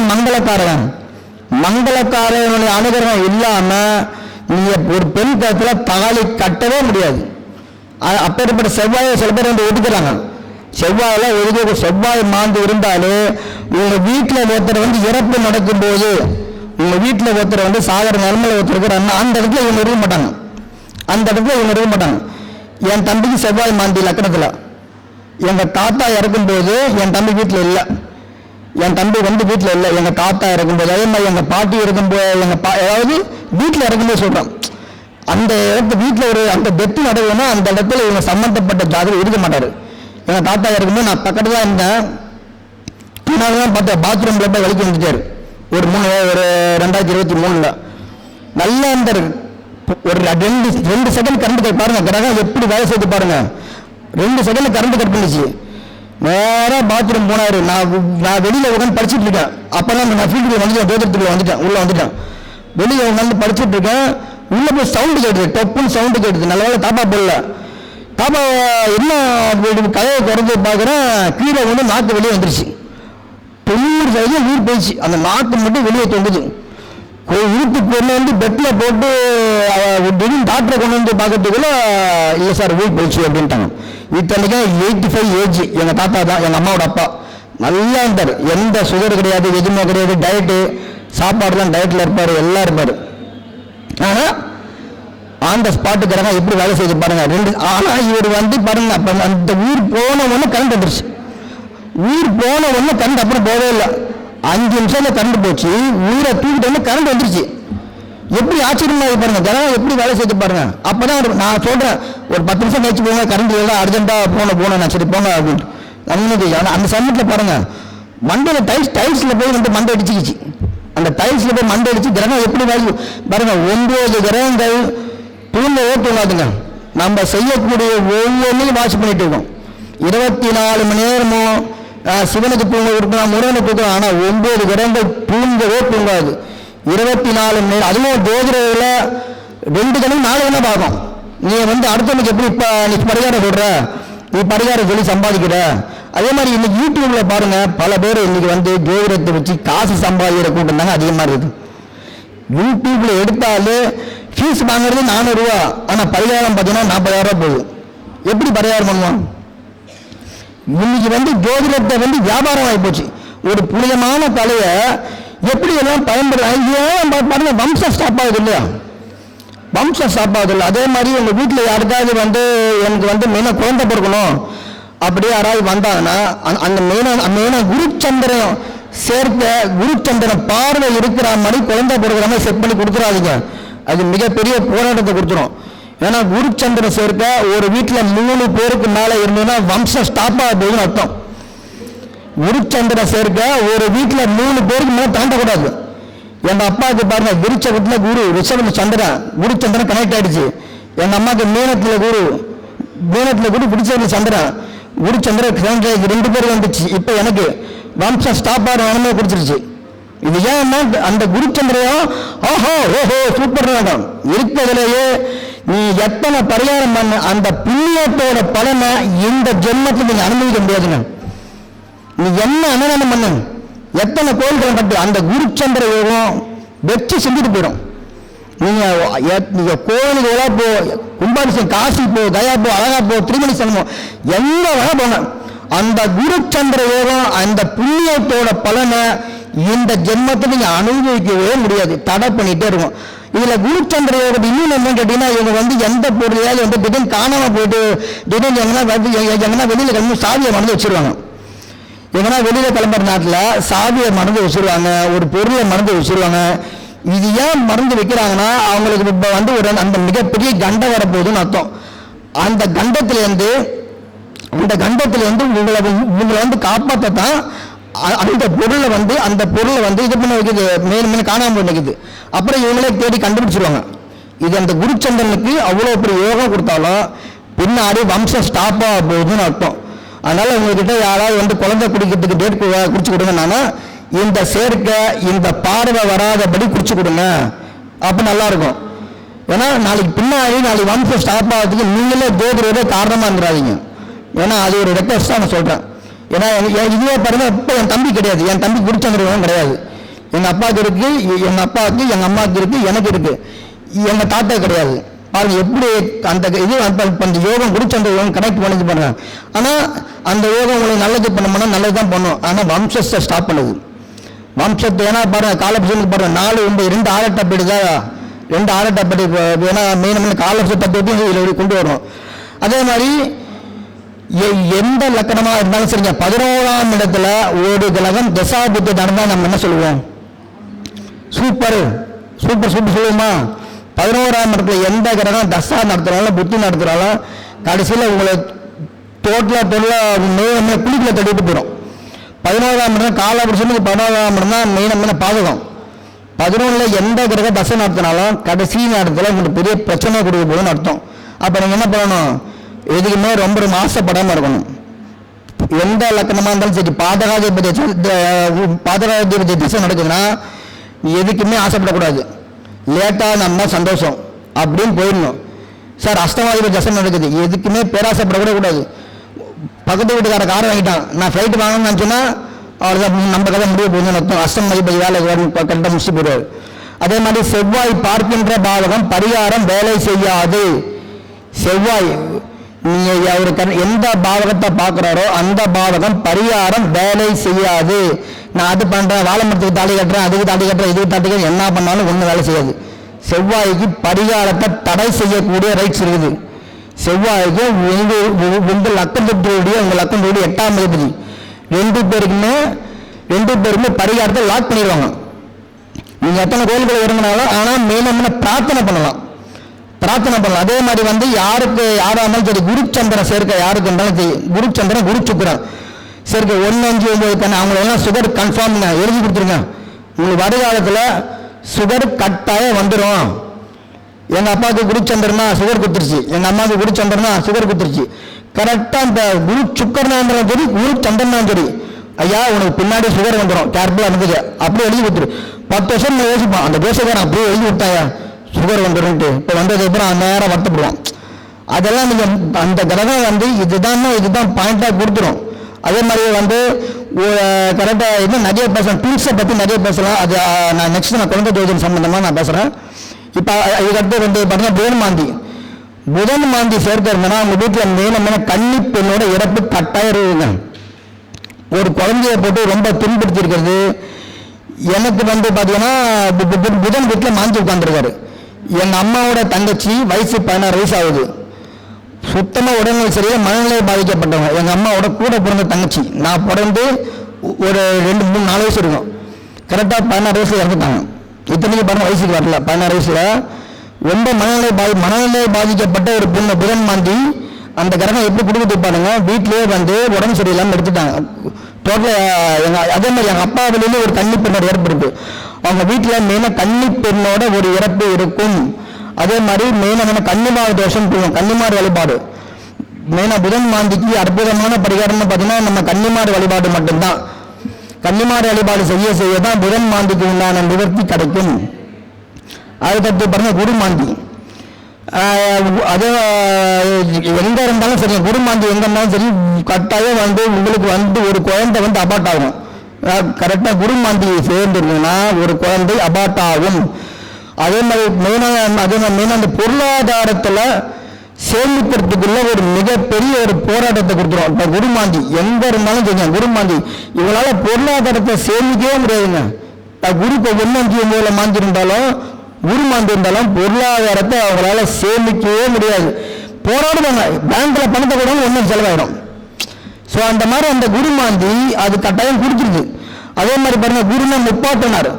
மங்களக்காரனுடைய அனுகிரகம் இல்லாமல் நீங்கள் ஒரு பெண் கழுத்தில் தாலி கட்டவே முடியாது. அப்பேற்பட்ட செவ்வாயை சில பேர் வந்து ஒதுக்குறாங்க. செவ்வாயெல்லாம் ஒதுக்க செவ்வாய் மாந்து இருந்தாலே உங்கள் வீட்டில் ஒருத்தர் வந்து இறப்பு நடக்கும்போது, உங்கள் வீட்டில் ஒருத்தர் வந்து சாகர நிலைமையில் ஒருத்தர் இருக்கிறாங்கன்னா அந்த இடத்துல இவங்க இருக்க மாட்டாங்க. என் தம்பிக்கு செவ்வாய் மாந்தி லக்கணத்தில் எங்கள் தாத்தா இறக்கும்போது என் தம்பி வீட்டில் இல்லை, எங்கள் தாத்தா இறக்கும்போது. அதே மாதிரி எங்கள் பாட்டி இருக்கும்போது அதாவது வீட்டில் இறக்கும்போது சொல்கிறோம், அந்த இடத்து வீட்டில் ஒரு அந்த டெத்து நடக்குதுன்னா அந்த இடத்துல இவங்க சம்மந்தப்பட்ட ஜாதகம் இருக்க மாட்டார். எங்கள் தாத்தா இருக்கும்போது நான் பக்கத்தில் தான் இருந்தேன். தான் பார்த்தேன், பாத்ரூமில் போய் வலிக்கு வந்துட்டார். ஒரு 2023 நல்லா இருந்தார். ஒரு 2 செகண்ட் கரண்ட் கட் பாருங்க, கிரகம் எப்படி வேலை செய்து பாருங்க. 2 செகண்ட் கரண்ட் கட் பண்ணிச்சு. நேராக பாத்ரூம் போனார். நான் வெளியில் உட்காந்து படிச்சுட்டு இருக்கேன். அப்போதான் நான் ஃபீல்டுக்குள்ள வந்துட்டேன், தோட்டத்துக்குள்ள வந்துட்டேன். வெளியில் உட்காந்து படிச்சுட்டு இருக்கேன். உள்ளே போய் சவுண்டு கேட்டுது, டப்புன்னு சவுண்டு கேட்டுது. நல்ல வேலை தாப்பா போடல. தாப்பா என்ன கதையை குறைஞ்சி பார்க்குறேன், கீழே வந்து நாக்கு வெளியே வந்துருச்சு. 90 சதவீதம் உயிர் போயிடுச்சு. அந்த நாக்கு மட்டும் வெளியே தொங்குது. உயிருக்கு கொண்டு வந்து பெட்டில் போட்டு திடீர்னு டாக்டரை கொண்டு வந்து பார்க்கறதுக்குள்ள இல்லை சார் உயிர் போயிடுச்சு அப்படின்ட்டாங்க. இத்தனைக்கும் 85 ஏஜ். எங்கள் தாத்தா தான், எங்கள் அம்மாவோட அப்பா. நல்லா இருந்தார். எந்த சுகர் கிடையாது, எதுவுமே கிடையாது. டயட்டு சாப்பாடுலாம் டயட்டில் இருப்பார், எல்லாம் இருப்பார். ஆனால் ஆன் த ஸ்பாட்டுக்காரங்க எப்படி வேலை செய்து பாருங்க. ஆனால் இவர் வந்து பாருங்க, அப்போ அந்த ஊர் போன ஒன்று கரண்ட் வந்துருச்சு. கரண்ட் அப்புறம் போகவே இல்லை. 5 நிமிஷத்துல கரண்ட் போச்சு. ஊரை தூக்கிட்டு வந்து கரண்ட் வந்துருச்சு. எப்படி ஆச்சரியமா பாருங்க, ஜனங்க எப்படி வேலை செய்து பாருங்க. அப்பதான் நான் சொல்றேன், ஒரு 10 நிமிஷம் கழிச்சு போங்க, கரண்ட் இல்லை, அர்ஜென்ட்டா போன சரி போங்க அப்படின்ட்டு. அந்த சமயத்தில் பாருங்க, மண்டையில டைல்ஸ்ல போய் வந்து மண்டை அடிச்சுக்கிச்சு. அந்த டைல்ஸ்ல போய் மண்டை அடிச்சு கிரகம் எப்படி வேலை பாருங்க. 9 கிரகங்கள் தூங்கவே தூங்காதுங்க. நம்ம செய்யக்கூடிய ஒவ்வொன்றையும் வாட்ச் பண்ணிட்டு இருக்கோம். 24 மணி நேரமும் சிவனுக்கு தூங்க இருக்கலாம், முருகனுக்கு தூக்கலாம். ஆனால் 9 கிரகங்கள் தூங்கவே தூங்காது. 24 மணி நேரம். அதுவும் ஜோதிடத்தில் 2 கணக்கு 4 கணக்கு பார்க்கும். நீ வந்து அடுத்தவனுக்கு எப்படி இப்போ நீ பரிகாரம் சொல்ற, நீ பரிகாரம் சொல்லி சம்பாதிக்கிற. அதே மாதிரி இன்னைக்கு யூடியூப்ல பாருங்க, பல பேர் இன்னைக்கு வந்து ஜோதிடத்தை வச்சு காசு சம்பாதிக்கிற கூட்டம் தாங்க அதிகமாக இருக்குது. யூடியூப்ல எடுத்தாலே ஃபீஸ் வாங்குறது 400 ரூபா, ஆனால் பரிகாரம் பார்த்தீங்கன்னா 40,000 ரூபா போகுது. எப்படி பரிகாரம் பண்ணுவான்? இன்னைக்கு வந்து ஜோதிடத்தை வந்து வியாபாரம் ஆகி போச்சு. ஒரு புனிதமான கலையை எப்படி எல்லாம் பயன்படுத்த பாருங்க, வம்சம் ஸ்டாப் ஆகுது இல்லையா? வம்சம் சாப்பாடுகள். அதே மாதிரி உங்கள் வீட்டில் யாருக்காவது வந்து எனக்கு வந்து மெயினாக குழந்தை பிறக்கணும் அப்படி யாராவது வந்தாங்கன்னா அந்த மெயினாக குருச்சந்திரன் சேர்க்க குருச்சந்திரன் பார்வை இருக்கிற மாதிரி குழந்தை பிறகுற மாதிரி செட் பண்ணி கொடுத்துடாதீங்க. அது மிகப்பெரிய போராட்டத்தை கொடுத்துரும். ஏன்னா குருச்சந்திரன் சேர்க்க ஒரு வீட்டில் 3 பேருக்கு மேலே இருந்ததுன்னா வம்சம் ஸ்டாப் ஆக போகுதுன்னு அர்த்தம். குருச்சந்திரன் சேர்க்க ஒரு வீட்டில் 3 பேருக்கு மேலே தாண்டக்கூடாது. எங்கள் அப்பாவுக்கு பாருங்க விருச்சகத்தில் குரு, ரிஷபத்தில் சந்திரன், குருச்சந்திரன் கனெக்ட் ஆயிடுச்சு. எங்கள் அம்மாவுக்கு மீனத்தில் குரு விருச்சகத்தில் சந்திரன், குருச்சந்திரன் 2 பேர் வந்துச்சு. இப்போ எனக்கு வம்சம் ஸ்டாப் ஆகிற நிலைமை கொடுத்துருச்சு. இது ஏன்னா அந்த குருச்சந்திரையும் ஓஹோ சூப்பர் வேண்டாம் இருக்கிறதுலேயே நீ எத்தனை பரிகாரம் பண்ண அந்த புண்ணியத்தோட பலனை இந்த ஜென்மத்தில் நீங்க அனுபவிக்க முடியாதுங்க. நீ என்ன அனுதானம் பண்ண, எத்தனை கோயில்களை கட்டு, அந்த குருச்சந்திர யோகம் வெற்றி செஞ்சுட்டு போயிடும். நீங்க கோயிலுக்கு போ, கும்பாபிஷேகம், காசி போ, தயா போ, அழகா போ, திருமணி சங்கமம் எந்த வகை போன அந்த குருச்சந்திர யோகம் அந்த புண்ணியத்தோட பலனை இந்த ஜென்மத்தில் நீங்க அனுபவிக்கவே முடியாது, தடை பண்ணிட்டே இருக்கும். இதுல குருச்சந்திர யோகம் இன்னும் என்ன கேட்டீங்கன்னா, இவங்க வந்து எந்த பொருளையாவது வந்து திடீர்னு காணாம போயிட்டு திடீர்னு எங்கன்னா வெளியில கிளம்பி சாவியை மறந்து வச்சிருவாங்க. எங்கன்னா வெளியில கிளம்புற நாட்டில் சாவியை மறந்து வச்சிருவாங்க, ஒரு பொருளை மறந்து வச்சிருவாங்க. இது ஏன் மறந்து வைக்கிறாங்கன்னா அவங்களுக்கு இப்போ வந்து ஒரு அந்த மிகப்பெரிய கண்டம் வரப்போகுதுன்னு அர்த்தம். அந்த கண்டத்திலேருந்து உங்களை வந்து காப்பாற்றத்தான் அந்த பொருளை வந்து இது பண்ண வைக்குது, மேலும் காணாமல் போய் நிற்குது. அப்புறம் இவங்களே தேடி கண்டுபிடிச்சிருவாங்க. இது அந்த குருச்சந்திரனுக்கு அவ்வளோ பெரிய யோகம் கொடுத்தாலும் பின்னாடி வம்சம் ஸ்டாப் ஆக போகுதுன்னு அர்த்தம். அதனால உங்ககிட்ட யாராவது வந்து குழந்தை குடிக்கிறதுக்கு டேட் குடிச்சு கொடுங்கன்னா இந்த சேர்க்கை இந்த பார்வை வராதபடி குடிச்சு கொடுங்க, அப்போ நல்லா இருக்கும். ஏன்னா நாளைக்கு வம்சம் ஸ்டாப் ஆகிறதுக்கு நீங்களே தேடுறதே காரணமாக இருந்துடாதீங்க. ஏன்னா அது ஒரு ரெக்வஸ்ட் தான் நான் சொல்கிறேன். ஏன்னா இதுவே பாருங்க, இப்போ என் தம்பி கிடையாது, என் தம்பி குருச்சந்திரன் கிடையாது. எங்கள் அப்பாவுக்கு இருக்கு, எங்கள் அப்பாவுக்கு, எங்கள் அம்மாவுக்கு இருக்கு, எனக்கு இருக்கு, எங்கள் தாத்தா கிடையாது. பாருங்க எப்படி அந்த இது அந்த யோகம் குருச்சந்திர யோகம் கனெக்ட் பண்ணி பண்ணுறாங்க. ஆனால் அந்த யோகம் உங்களுக்கு நல்லது பண்ணோம்னா நல்லது தான் பண்ணும். ஆனால் வம்சத்தை ஸ்டாப் பண்ணுது. வம்சத்தை ஏன்னா பாருங்க காலபுஷனுக்கு பாருங்க 4 9 2 ஆரட்டப்படி தான் 2 ஆரட்டப்படி ஏன்னா மெயின் காலபுஷத்தை பற்றி இதில் கொண்டு வரும். அதே மாதிரி எந்த லக்கணமா இருந்தாலும் சரிங்க, 11ஆம் இடத்துல ஒரு கிரகம் தசாபுத்தி நடந்தா நம்ம என்ன சொல்லுவோம்? சூப்பர் சொல்லுவோமா? 11ஆம் இடத்துல எந்த கிரகம் தசா நடத்துறாலும் புத்தி நடத்துறாலும் கடைசியில் உங்களை டோட்டலா குளிக்கல தட்டிட்டு போயிடும். 11ஆம் இடம் காலபுருஷனுக்கு 11ஆம் இடம் தான் மெயினான பாதகம். 11ல் எந்த கிரக தசை நடத்தினாலும் கடைசி நேரத்தில் உங்களுக்கு பெரிய பிரச்சனை கொடுக்க போகுதுன்னு அர்த்தம். அப்போ நீங்கள் என்ன பண்ணணும்? எதுக்குமே ரொம்ப ஆசைப்படாமல் இருக்கணும். எந்த லக்கணமாக இருந்தாலும் சரி, பாதகாதிபதி திசை நடக்குதுன்னா எதுக்குமே ஆசைப்படக்கூடாது. லேட்டாக நம்ம சந்தோஷம் அப்படின்னு போயிடணும். சார் அஷ்டமாதிபதி திசை நடக்குது, எதுக்குமே பேராசைப்படக்கூட கூடாது. பக்கத்து வீட்டுக்கார காரை வாங்கிட்டான், நான் ஃப்ளைட் வாங்கணும்னு நினச்சோன்னா அவ்வளோதான், நம்ம கதை முடிய போகுதுன்னு அர்த்தம். அஷ்டமாதிபதி வேலை கரெக்டாக முடிச்சு போயிடுவார். அதே மாதிரி செவ்வாய் பார்க்கின்ற பாவகம் பரிகாரம் வேலை செய்யாது. செவ்வாய் நீங்க அவரு எந்த பாவகத்தை பார்க்கிறாரோ அந்த பாவகம் பரிகாரம் வேலை செய்யாது. நான் அது பண்றேன், வாழை மரத்துக்கு தாலி கட்டுறேன், அதுக்கு தாலி கட்டுறேன், இதுக்கு தாலி கட்டுறேன், என்ன பண்ணாலும் ஒன்றும் வேலை செய்யாது. செவ்வாய்க்கு பரிகாரத்தை தடை செய்யக்கூடிய ரைட்ஸ் இருக்குது. செவ்வாய்க்கு உங்கள் லக்கணத்தோடைய உங்கள் லக்கணத்தோடைய 8ஆம் அதிபதி 2 பேருக்குமே பரிகாரத்தை லாக் பண்ணிடுவாங்க. நீங்க எத்தனை கோயில்களை விரும்பினாலும் ஆனால் மேலும் பிரார்த்தனை பண்ணலாம். அதே மாதிரி வந்து யாராக இருந்தாலும் சரி, குருச்சந்திரன் சேர்க்க யாருக்கு இருந்தாலும் சரி, குருச்சந்திரன் குரு சுக்கிரன் சேர்க்க 1 5 9 அவங்களெல்லாம் சுகர் கன்ஃபார்ம் எழுதி கொடுத்துருங்க. உங்களுக்கு வருகாலத்தில் சுகர் கட்டாயம் வந்துடும். எங்கள் அப்பாவுக்கு குருச்சந்திரனா சுகர் குத்துருச்சு, எங்கள் அம்மாவுக்கு குருச்சந்திரனா சுகர் குத்துருச்சு. கரெக்டாக இந்த குரு சுக்கரனா இருந்தாலும் சரி, குரு சந்திரனா சரி, ஐயா உனக்கு பின்னாடி சுகர் வந்துடும், கேர்ஃபுல்லாக இருந்தது அப்படி எழுதி கொடுத்துரு. 10 வருஷம் நான் யோசிப்பான், அந்த தேசக்காரன் அப்படியே எழுதி கொடுத்தாயா சுகர் வந்துடும்ட்டு. இப்போ வந்தது அப்புறம் நேரம் வருத்தப்படுவான். அதெல்லாம் நீங்கள் அந்த கிரகம் வந்து இதுதான் பாயிண்டாக கொடுத்துரும். அதே மாதிரி வந்து கரெக்டாக இன்னும் நிறைய பேசலாம், டூல்ஸை பற்றி நிறைய பேசலாம். அது நான் நெக்ஸ்ட் நான் குழந்தை ஜோதிடம் சம்பந்தமாக நான் பேசுகிறேன். இப்போ இதுக்கடுத்து வந்து பார்த்தீங்கன்னா புதன் மாந்தி சேர்க்க இருந்தேன்னா உங்கள் வீட்டில் மேலமான கன்னி பெண்ணோட இறப்பு கட்டாயம் இருக்குங்க. ஒரு குழந்தைய போட்டு ரொம்ப துன்படுத்தியிருக்கிறது. எனக்கு வந்து பார்த்தீங்கன்னா புதன் வீட்டில் மாந்தி உட்காந்துருக்காரு. எங்கள் அம்மாவோட தங்கச்சி வயசு 16 வயசு ஆகுது. சுத்தமாக உடல்நிலை சரியாக மனநிலை பாதிக்கப்பட்டவங்க. எங்கள் அம்மாவோட கூட பிறந்த தங்கச்சி. நான் பிறந்து ஒரு 2, 3, 4 வயசு இருக்கும். கரெக்டாக 16 வயசில் இறந்துட்டாங்க. இத்தனைக்கு பாருங்க வயசுக்கு வரல. 16 வயசில் ரொம்ப மனநிலை பாதிக்கப்பட்ட ஒரு பொண்ணு புதன் மாந்தி. அந்த கிரகம் எப்படி கொடுக்குது பாருங்க. வீட்டிலேயே வந்து உடம்பு சரியில்லாமல் எடுத்துட்டாங்க டோட்டலாக. அதே மாதிரி எங்கள் அப்பா வெளியில ஒரு கன்னி பெண்ணோட இறப்பு இருக்கு. அவங்க வீட்டில் மெயினாக கன்னி பெண்ணோட ஒரு இறப்பு இருக்கும். அதே மாதிரி மெயினாக கன்னிமார் தோஷம் போகும். கன்னிமார் வழிபாடு மெயினாக புதன் மாந்திக்கு அற்புதமான பரிகாரம்னு பார்த்தீங்கன்னா நம்ம கன்னிமார் வழிபாடு மட்டும்தான். கன்னிமார் வழிபாடு செய்ய தான் புதன் மாந்திக்கு உண்டான நிவர்த்தி கிடைக்கும். அதுக்கடுத்து பாருங்க குரு மாந்தி. அதே எங்கே இருந்தாலும் சரி, குரு மாந்தி எங்கே இருந்தாலும் சரி கட்டாயம் வந்து உங்களுக்கு வந்து ஒரு குழந்தை வந்து அபார்ட் ஆகும். கரெக்டாக குரு மாந்தி சேர்ந்துருந்ததுன்னா ஒரு குழந்தை அபார்ட் ஆகும். அதே மாதிரி மெயினாக அந்த பொருளாதாரத்தில் சேமிக்கிறதுக்குள்ள ஒரு மிகப்பெரிய ஒரு போராட்டத்தை கொடுத்துரும். இப்போ குருமாந்தி எங்கே இருந்தாலும் தெரியும். குருமாந்தி இவங்களால் பொருளாதாரத்தை சேமிக்கவே முடியாதுங்க. குரு இப்போ ஒன்னஞ்சு மூலம் மாந்தி இருந்தாலும் குருமாந்தி இருந்தாலும் பொருளாதாரத்தை அவங்களால சேமிக்கவே முடியாது. போராடுவாங்க. பேங்க்ல பணத்தை கூட ஒன்றும் செலவாயிடும். ஸோ அந்த மாதிரி அந்த குருமாந்தி அது கட்டாயம் கொடுத்துருது. அதே மாதிரி பாருங்க குருனா முப்பாட்டனார்.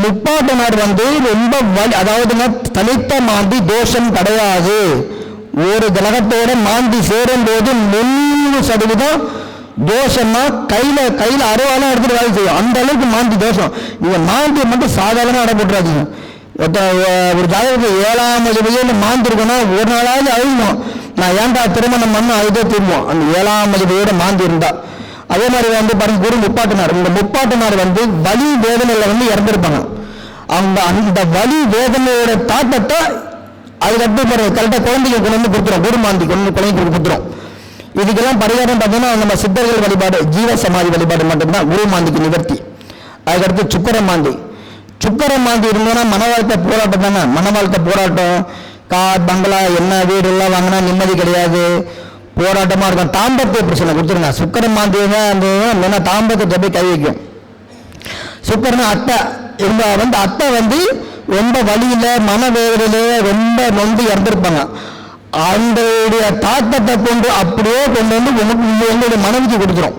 முப்பாட்டனார் வந்து ரொம்ப அதாவதுங்க தனித்த மாந்தி தோஷம் கிடையாது. ஒரு கிரகத்தோட மாந்தி சேரும் போது 100% தோஷம்னா கையில் அறுவாலாம் எடுத்துட்டு வேலை செய்யும். அந்த அளவுக்கு மாந்தி தோஷம். நீங்க மாந்தியை மட்டும் சாதாரண அடைபட்டுறாதீங்க. ஒரு ஜாதகத்துக்கு 7ஆம் அதிபதியில் மாந்தி இருக்குன்னா ஒரு நாளாவது அழுகணும். நான் ஏன்டா திருமணம் பண்ண அதுதே திரும்புவோம் அந்த 7ஆம் அதிபதியோட மாந்தி இருந்தா. அதே மாதிரி வந்து பாருங்க குரு முப்பாட்டனார். இந்த முப்பாட்டனார் வந்து வலி வேதனையில வந்து இறந்துருப்பாங்க. அந்த வலி வேதனையோட தாக்கத்தை அதுக்கடுத்து கரெக்டாக குழந்தைங்க கொண்டு வந்து கொடுத்துரும். குரு மாந்தி கொண்டு குழந்தைக்கு கொடுத்துரும். இதுக்கெல்லாம் பரிகாரம் பார்த்தீங்கன்னா நம்ம சித்தர்கள் வழிபாடு ஜீவ சமாதி வழிபாடு மட்டும்தான் குரு மாந்திக்கு நிவர்த்தி. அதுக்கடுத்து சுக்கர மாந்தி. சுக்கர மாந்தி இருந்தோன்னா மன வாழ்க்கை போராட்டம் தானே. மன வாழ்க்கை போராட்டம், கார் பங்களா என்ன வீடு எல்லாம் வாங்கினா நிம்மதி கிடையாது, போராட்டமாக இருக்கும். தாம்பத்திய பிரச்சனை கொடுத்துருங்க. சுக்கர மாந்தி தான் தாம்பத்தியத்தை போய் கை வைக்கும். சுக்கரன் அத்தை இவங்க வந்து அத்தை வந்து ரொம்ப வழியில மனவேதனையில ரொம்ப நொந்து இறந்துருப்பாங்க. அந்த தாக்கத்தை கொண்டு அப்படியே கொண்டு வந்து உங்களுடைய மனைவிக்கு கொடுத்துரும்.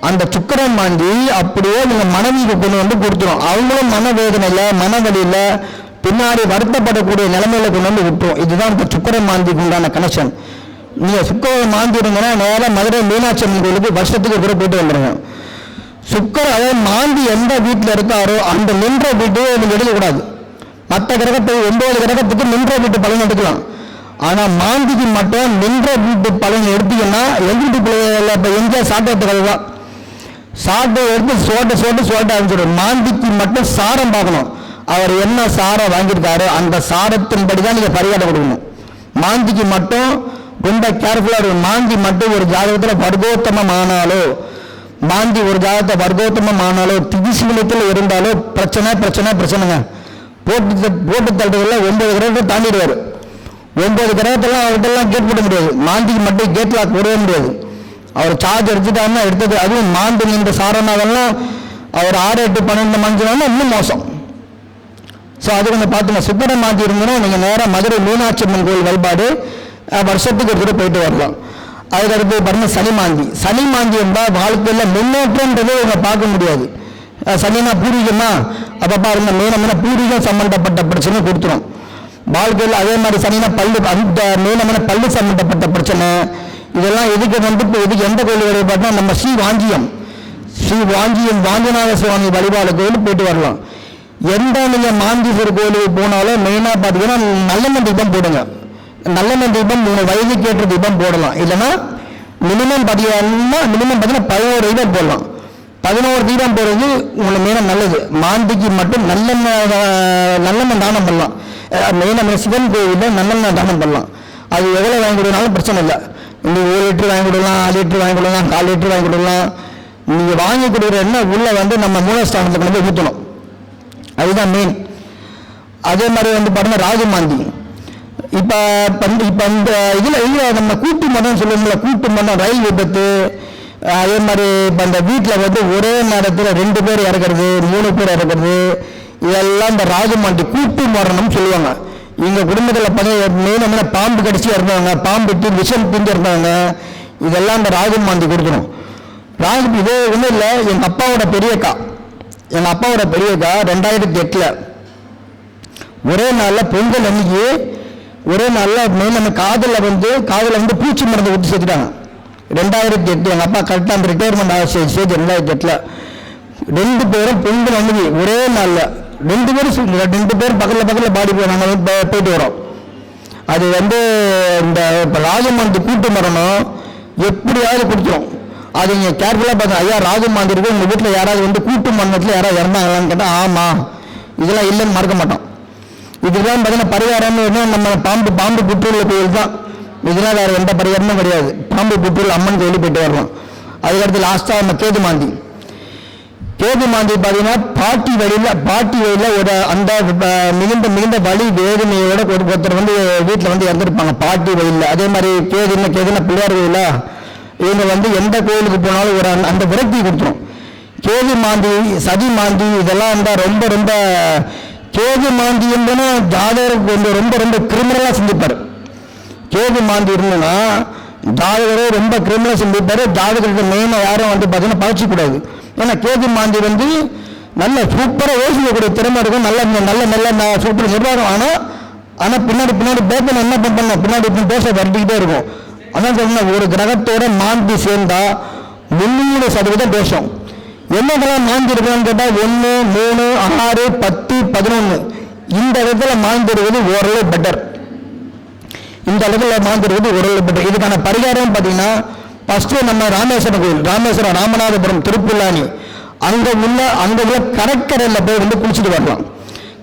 அந்த சுக்கரன் மாந்தி அப்படியே நீங்க மனைவிக்கு கொண்டு வந்து கொடுத்துரும். அவங்களும் மனவேதனையில மனவழியில பின்னாடி வருத்தப்படக்கூடிய நிலைமையில கொண்டு வந்து விட்டுரும். இதுதான் இப்போ சுக்கரன் மாந்திக்கு உண்டான கனெக்ஷன். நீங்க சுக்கரன் மாந்தி இருந்தீங்கன்னா நேரம் மதுரை மீனாட்சி அம்மன் கோயிலுக்கு வருஷத்துக்கு கூட போயிட்டு வந்துடுங்க. சுக்கரன் அதாவது மாந்தி எந்த வீட்டில் இருக்காரோ அந்த நின்ற வீட்டு நீங்க எடுக்கக்கூடாது. மற்ற கிரகத்தை 9 கிரகத்துக்கு நின்ற வீட்டு பலன் எடுக்கலாம். ஆனா மாந்திக்கு மட்டும் நின்ற வீட்டு பலன் எடுத்தீங்கன்னா எங்கிட்டு பிள்ளைகள் இப்போ எங்கே சாட்டத்துக்கு சாட்டை எடுத்து சோட்ட ஆரம்பிச்சிடும். மாந்திக்கு மட்டும் சாரம் பார்க்கணும். அவர் என்ன சாரம் வாங்கியிருக்காரு அந்த சாரத்தின்படி தான் நீங்க பரிகாரம் கொடுக்கணும். மாந்திக்கு மட்டும் ரொம்ப கேர்ஃபுல்லாக இருக்கும். மாந்தி மட்டும் ஒரு ஜாதகத்தில் வர்க்கோத்தமமானாலோ மாந்தி ஒரு ஜாதகத்தை வர்க்கோத்தமமானாலோ திதிசீலத்தில் இருந்தாலோ பிரச்சனைங்க. போட்டு தள்ளுறதுல 9 கிரகத்தை தாண்டிடுவார். 9 கிரகத்தெல்லாம் அவர்கிட்டலாம் கேட் போட முடியாது. மாந்திக்கு மட்டும் கேட் லாக் போடவே முடியாது. அவர் சார்ஜ் எடுத்துட்டாருன்னா எடுத்தது. அதுவும் மாந்தி நின்ற சாரனாவெல்லாம் அவர் 6, 8, 12 மஞ்சள்னா இன்னும் மோசம். ஸோ அது கொஞ்சம் பார்த்துங்க. சுக்கர மாந்தி இருந்தோன்னா நீங்கள் நேராக மதுரை மீனாட்சி அம்மன் கோயில் வழிபாடு வருஷத்துக்கு ஒரு போயிட்டு வரலாம். அதுக்கடுத்து பாருங்க சனி மாந்தி. சனி மாந்தி இருந்தால் வாழ்க்கையில் முன்னேற்றன்றதே இவங்க பார்க்க முடியாது. சனினா பூர்வீகமா அப்போ பாருங்க மீனம்னா பூர்வீகம் சம்பந்தப்பட்ட பிரச்சனை கொடுத்துரும் வாழ்க்கையில். அதே மாதிரி சனினா பல்லு அந்த மீனம்னா பல்லு சம்பந்தப்பட்ட பிரச்சனை. இதெல்லாம் எதுக்கு வந்து எதுக்கு எந்த கோயில் வழிபாடுனா நம்ம ஸ்ரீ வாஞ்சியம் வாஞ்சிநாத சுவாமி வழிபாடு கோயில் போயிட்டு வரலாம். எந்த நீங்கள் மாந்தீஸ்வரர் கோயிலுக்கு போனாலும் மெயினாக பார்த்தீங்கன்னா நல்லெண்ணெய் தீபம் போடுங்க. நல்லெண்ணெய் தீபம் 3 வயதுக்கு ஏற்ற தீபம் போடலாம். இல்லைன்னா மினிமம் பார்த்தீங்கன்னா 11 தீபம் போடலாம். 11 தீபம் போடுறது உங்களுக்கு மெயினாக நல்லது. மாந்திக்கு மட்டும் நல்லெண்ணெய் தானம் பண்ணலாம். மெயினாக சிவன் கோயிலில் நல்லெண்ணெய் தானம் பண்ணலாம். அது எவ்வளோ வாங்கி கொடுனாலும் பிரச்சனை இல்லை. நீங்கள் 1 லிட்டர் வாங்கி கொடுக்கலாம், 1 லிட்டர் வாங்கி கொடுக்கலாம், 1/4 லிட்டர் வாங்கி கொடுக்கலாம். நீங்கள் வாங்கி கொடுக்குற எண்ணெய் உள்ளே வந்து நம்ம மூலஸ்தானத்தை கொண்டு போய் ஊற்றணும். அதுதான் மெயின். அதே மாதிரி வந்து பாருங்க ராஜமாந்தி. இப்போ இந்த இதில் நம்ம கூட்டு மதம் சொல்லுவோம்ல, கூட்டு மதம் ரயில் விபத்து. அதே மாதிரி இப்போ அந்த வீட்டில் வந்து ஒரே நேரத்தில் 2 பேர் இறக்குறது, 3 பேர் இறக்குறது, இதெல்லாம் இந்த ராஜமாண்டி கூட்டு மரணம் சொல்லுவாங்க. எங்கள் குடும்பத்தில் மெயினாக பாம்பு கடிச்சு இறந்தவங்க, பாம்பு விஷம் திண்டு இறந்தவங்க, இதெல்லாம் இந்த ராஜமாண்டி கொடுக்கணும். இதே ஒன்றும் இல்லை, எங்கள் அப்பாவோட பெரியக்கா 2008 ஒரே நாளில் பொங்கல் அன்னைக்கு ஒரே நாளில் மெயின் நம்ம காதில் வந்து பூச்சி மருந்து விட்டு சேர்த்துட்டாங்க. 2008 எங்கள் அப்பா கரெக்டாக அந்த ரிட்டையர்மெண்ட் ஆக ஸ்டேஜ் 2008 2 பேரும் பொங்கல் அன்னைக்கு ஒரே நாளில் 2 பேர் பக்கத்தில் பாடி நாங்கள் போயிட்டு வரோம். அது இந்த ராஜமாண்டி கூட்டு மரணம் எப்படியாவது கொடுத்துரும். அது நீங்கள் கேர்ஃபுல்லாக பார்த்து, ஐயா ராஜமாண்டி இருக்கு, உங்கள் வீட்டில் யாராவது கூட்டு மரணத்தில் யாராவது இறந்தாங்களான்னு கேட்டால் ஆமாம், இதெல்லாம் இல்லைன்னு மறக்க மாட்டோம். இதுதான் பார்த்தீங்கன்னா பரிகாரம்னு நம்ம பாம்பு புற்றூரில் கோயில் தான். இதெல்லாம் வேறு எந்த பரிகாரமும் கிடையாது. பாம்பு புற்றூர் அம்மன் கோயிலுக்கு போயிட்டு வரணும். அதுக்கடுத்து லாஸ்ட்டாக நம்ம கேது மாந்தி பார்த்தீங்கன்னா பாட்டி வழியில் ஒரு அந்த மிகுந்த வலி வேதனையோட ஒருத்தர் வீட்டில் இறந்துருப்பாங்க பாட்டி வழியில். அதே மாதிரி கேதுன்னா பிள்ளையார் கோயிலா, இவங்க எந்த கோயிலுக்கு போனாலும் ஒரு அந்த விரக்தி கொடுத்துரும். கேது மாந்தி, சதி மாந்தி இதெல்லாம் ரொம்ப ரொம்ப கேது மாந்தி இருந்தோன்னா ஜாதகருக்கு ரொம்ப கிரிமினலாக சிந்திப்பார். கேது மாந்தி இருந்தோன்னா ஜாதகரே ரொம்ப கிரிமினலாக சிந்திப்பார். ஜாதகருக்கு மெயினாக யாரும் பார்த்தீங்கன்னா பழச்சிக்கூடாது. ஏன்னா கேது மாந்தி நல்ல சூப்பராக யோசிக்கக்கூடிய திறமை இருக்கும், நல்ல சூப்பர் நிர்வாகம். ஆனால் பின்னாடி பேப்பர் என்ன பண்ணணும், பின்னாடி பேச வருத்திக்கிட்டே இருக்கும். அதான் சொல்லணும், ஒரு கிரகத்தோட மாந்தி சேர்ந்தா 300% தோஷம். என்னதெல்லாம் மாந்தி இருக்கணும்னு கேட்டால் 1, 3, 6, 10, 11 இந்த இடத்துல மாந்தி இருக்கிறது ஓரளவு பெட்டர். இந்த இடத்துல மாந்தி இருக்கிறது ஓரளவு பெட்டர். இதுக்கான பரிகாரம் பார்த்தீங்கன்னா ஃபர்ஸ்ட்டு நம்ம ராமேஸ்வரம் ராமநாதபுரம் திருப்புல்லானி அங்கே உள்ள கடற்கரையில் போய் குளிச்சுட்டு வரலாம்.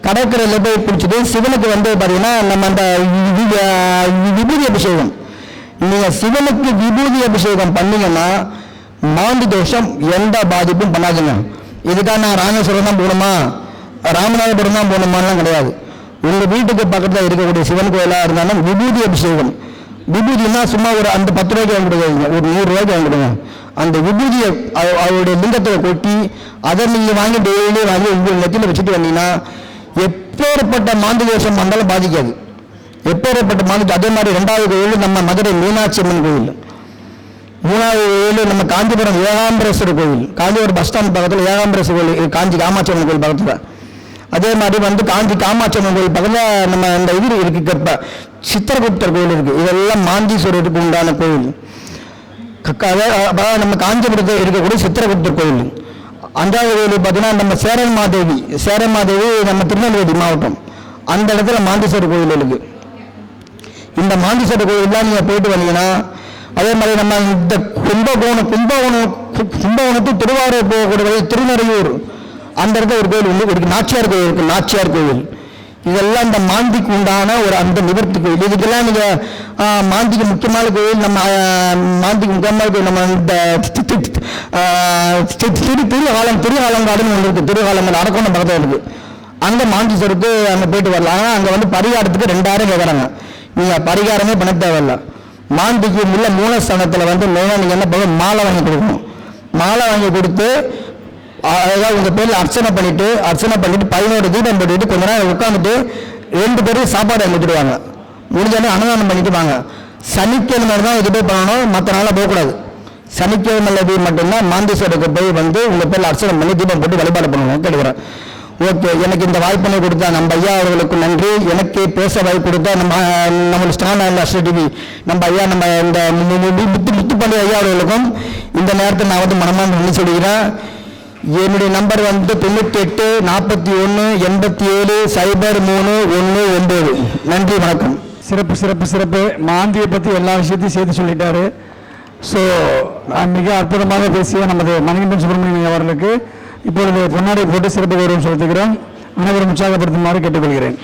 கடற்கரையில் போய் குளிச்சுட்டு சிவனுக்கு பார்த்தீங்கன்னா நம்ம அந்த விபூதி அபிஷேகம், நீங்கள் சிவனுக்கு விபூதி அபிஷேகம் பண்ணீங்கன்னா மாந்தி தோஷம் எந்த பாதிப்பும் பண்ணாதுங்க. இதுக்காக நான் ராமேஸ்வரம் தான் போகணுமா, ராமநாதபுரம் தான் போகணுமான்லாம் கிடையாது. உங்கள் வீட்டுக்கு பக்கத்தில் இருக்கக்கூடிய சிவன் கோயிலாக இருந்தாலும் விபூதி அபிஷேகம், விபூதினா சும்மா ஒரு அந்த 10 ரூபாய்க்கு வாங்கி கொடுங்க, ஒரு 100 ரூபாய்க்கு வாங்கி கொடுங்க. அந்த விபூதியை அவருடைய லிங்கத்தில் கொட்டி அதை நீங்கள் வாங்கி டெய்லி வாங்கி உங்கள் நெத்தியில் வச்சுட்டு வந்தீங்கன்னா எப்பேற்பட்ட மாந்தி தோஷம் வந்தாலும் பாதிக்காது. எப்பேற்பட்ட மாந்தி. அதே மாதிரி 2வது கோயில் நம்ம மதுரை மீனாட்சி அம்மன் கோயில், 3வது கோயில் நம்ம காஞ்சிபுரம் ஏகாம்பரேஸ்வரர் கோயில், காஞ்சிபுரம் பஸ் ஸ்டாண்ட் பக்கத்தில் ஏகாம்பரேஸ்வரர் கோயில், காஞ்சி காமாட்சி அம்மன் கோயில் பக்கத்தில். அதே மாதிரி காஞ்சி காமாட்சி அம்மன் கோயில் பக்கத்தில் நம்ம இந்த இது இருக்கு, சித்திரகுப்தர் கோயில் இருக்கு. இதெல்லாம் மாந்தீஸ்வரருக்கு உண்டான கோயில். நம்ம காஞ்சிபுரத்தில் இருக்கக்கூடிய சித்திரகுப்தர் கோயில். 5வது கோயில் பார்த்தீங்கன்னா நம்ம சேரன்மாதேவி நம்ம திருநெல்வேலி மாவட்டம், அந்த இடத்துல மாந்தீஸ்வரர் கோயில் இருக்கு. இந்த மாந்தீஸ்வரர் கோயிலெலாம் நீங்கள் போயிட்டு வந்தீங்கன்னா, அதே மாதிரி நம்ம இந்த கும்பகோணத்து திருவாரூர் போகக்கூடிய திருநறையூர் அந்த இடத்துல ஒரு கோயில் இருக்கு, நாச்சியார் கோயில் இருக்கு. நாச்சியார் கோயில் இதெல்லாம் இந்த மாந்திக்கு உண்டான ஒரு அந்த நிவர்த்தி கோயில். இதுக்கெல்லாம் நீங்கள் மாந்திக்கு முக்கியமான கோயில், நம்ம மாந்திக்கு முக்கியமான கோயில் நம்ம இந்த திருகாலங்காடுன்னு ஒன்று இருக்குது. திருகாலங்காடு அரக்கோணம் பக்கத்தில் இருக்குது. அங்கே மாந்தீஸ்வருக்கு அங்கே போயிட்டு வரலாம். அங்கே பரிகாரத்துக்கு 2000 கேட்குறாங்க. நீங்கள் பரிகாரமே பண்ண தேவையில்ல. மாந்திக்கு உள்ள மூலஸ்தானத்தில் மெயினாக நீங்கள் என்ன பண்ணணும், மாலை வாங்கி கொடுக்கணும். மாலை வாங்கி கொடுத்து அதாவது உங்கள் பேரில் அர்ச்சனை பண்ணிவிட்டு 11 தீபம் போட்டுவிட்டு கொஞ்ச நேரம் உட்காந்துட்டு 2 பேரும் சாப்பாடு அனுப்பிடுவாங்க. முடிஞ்சாலும் அன்னதானம் பண்ணிட்டு வாங்க. சனிக்கிழமை தான் இது போய் பண்ணணும், மற்ற நாளாக போகக்கூடாது. சனிக்கிழமை மட்டும்தான் மாந்தீஸ்வரருக்கு போய் உங்கள் பேரில் அர்ச்சனை பண்ணி தீபம் போட்டு வழிபாடு பண்ணணும் கேட்குறேன். ஓகே, எனக்கு இந்த வாய்ப்பினை கொடுத்தா நம்ம ஐயா அவர்களுக்கு நன்றி. எனக்கு பேச வாய்ப்பு கொடுத்தா நம்ம ஸ்டாண்ட் அஸ்ட்ரோ டிவி நம்ம ஐயா நம்ம இந்த முத்துப்பாண்டி ஐயா அவர்களுக்கும் இந்த நேரத்தில் நான் மனமாக நன்றி சொல்லிக்கிறேன். என்னுடைய நம்பர் 98 41 87 03 19. நன்றி, வணக்கம். சிறப்பு. மாந்தியை பற்றி எல்லா விஷயத்தையும் சேர்த்து சொல்லிட்டாரு. ஸோ மிக அற்புதமாக பேசிய நமது மணிகண்டன் சுப்பிரமணியன் அவர்களுக்கு இப்பொழுது பொன்னாடை போட்டு சிறப்பு கௌரவம் செலுத்துகிறோம். அனைவரும் உற்சாகப்படுத்துமாறு கேட்டுக்கொள்கிறேன்.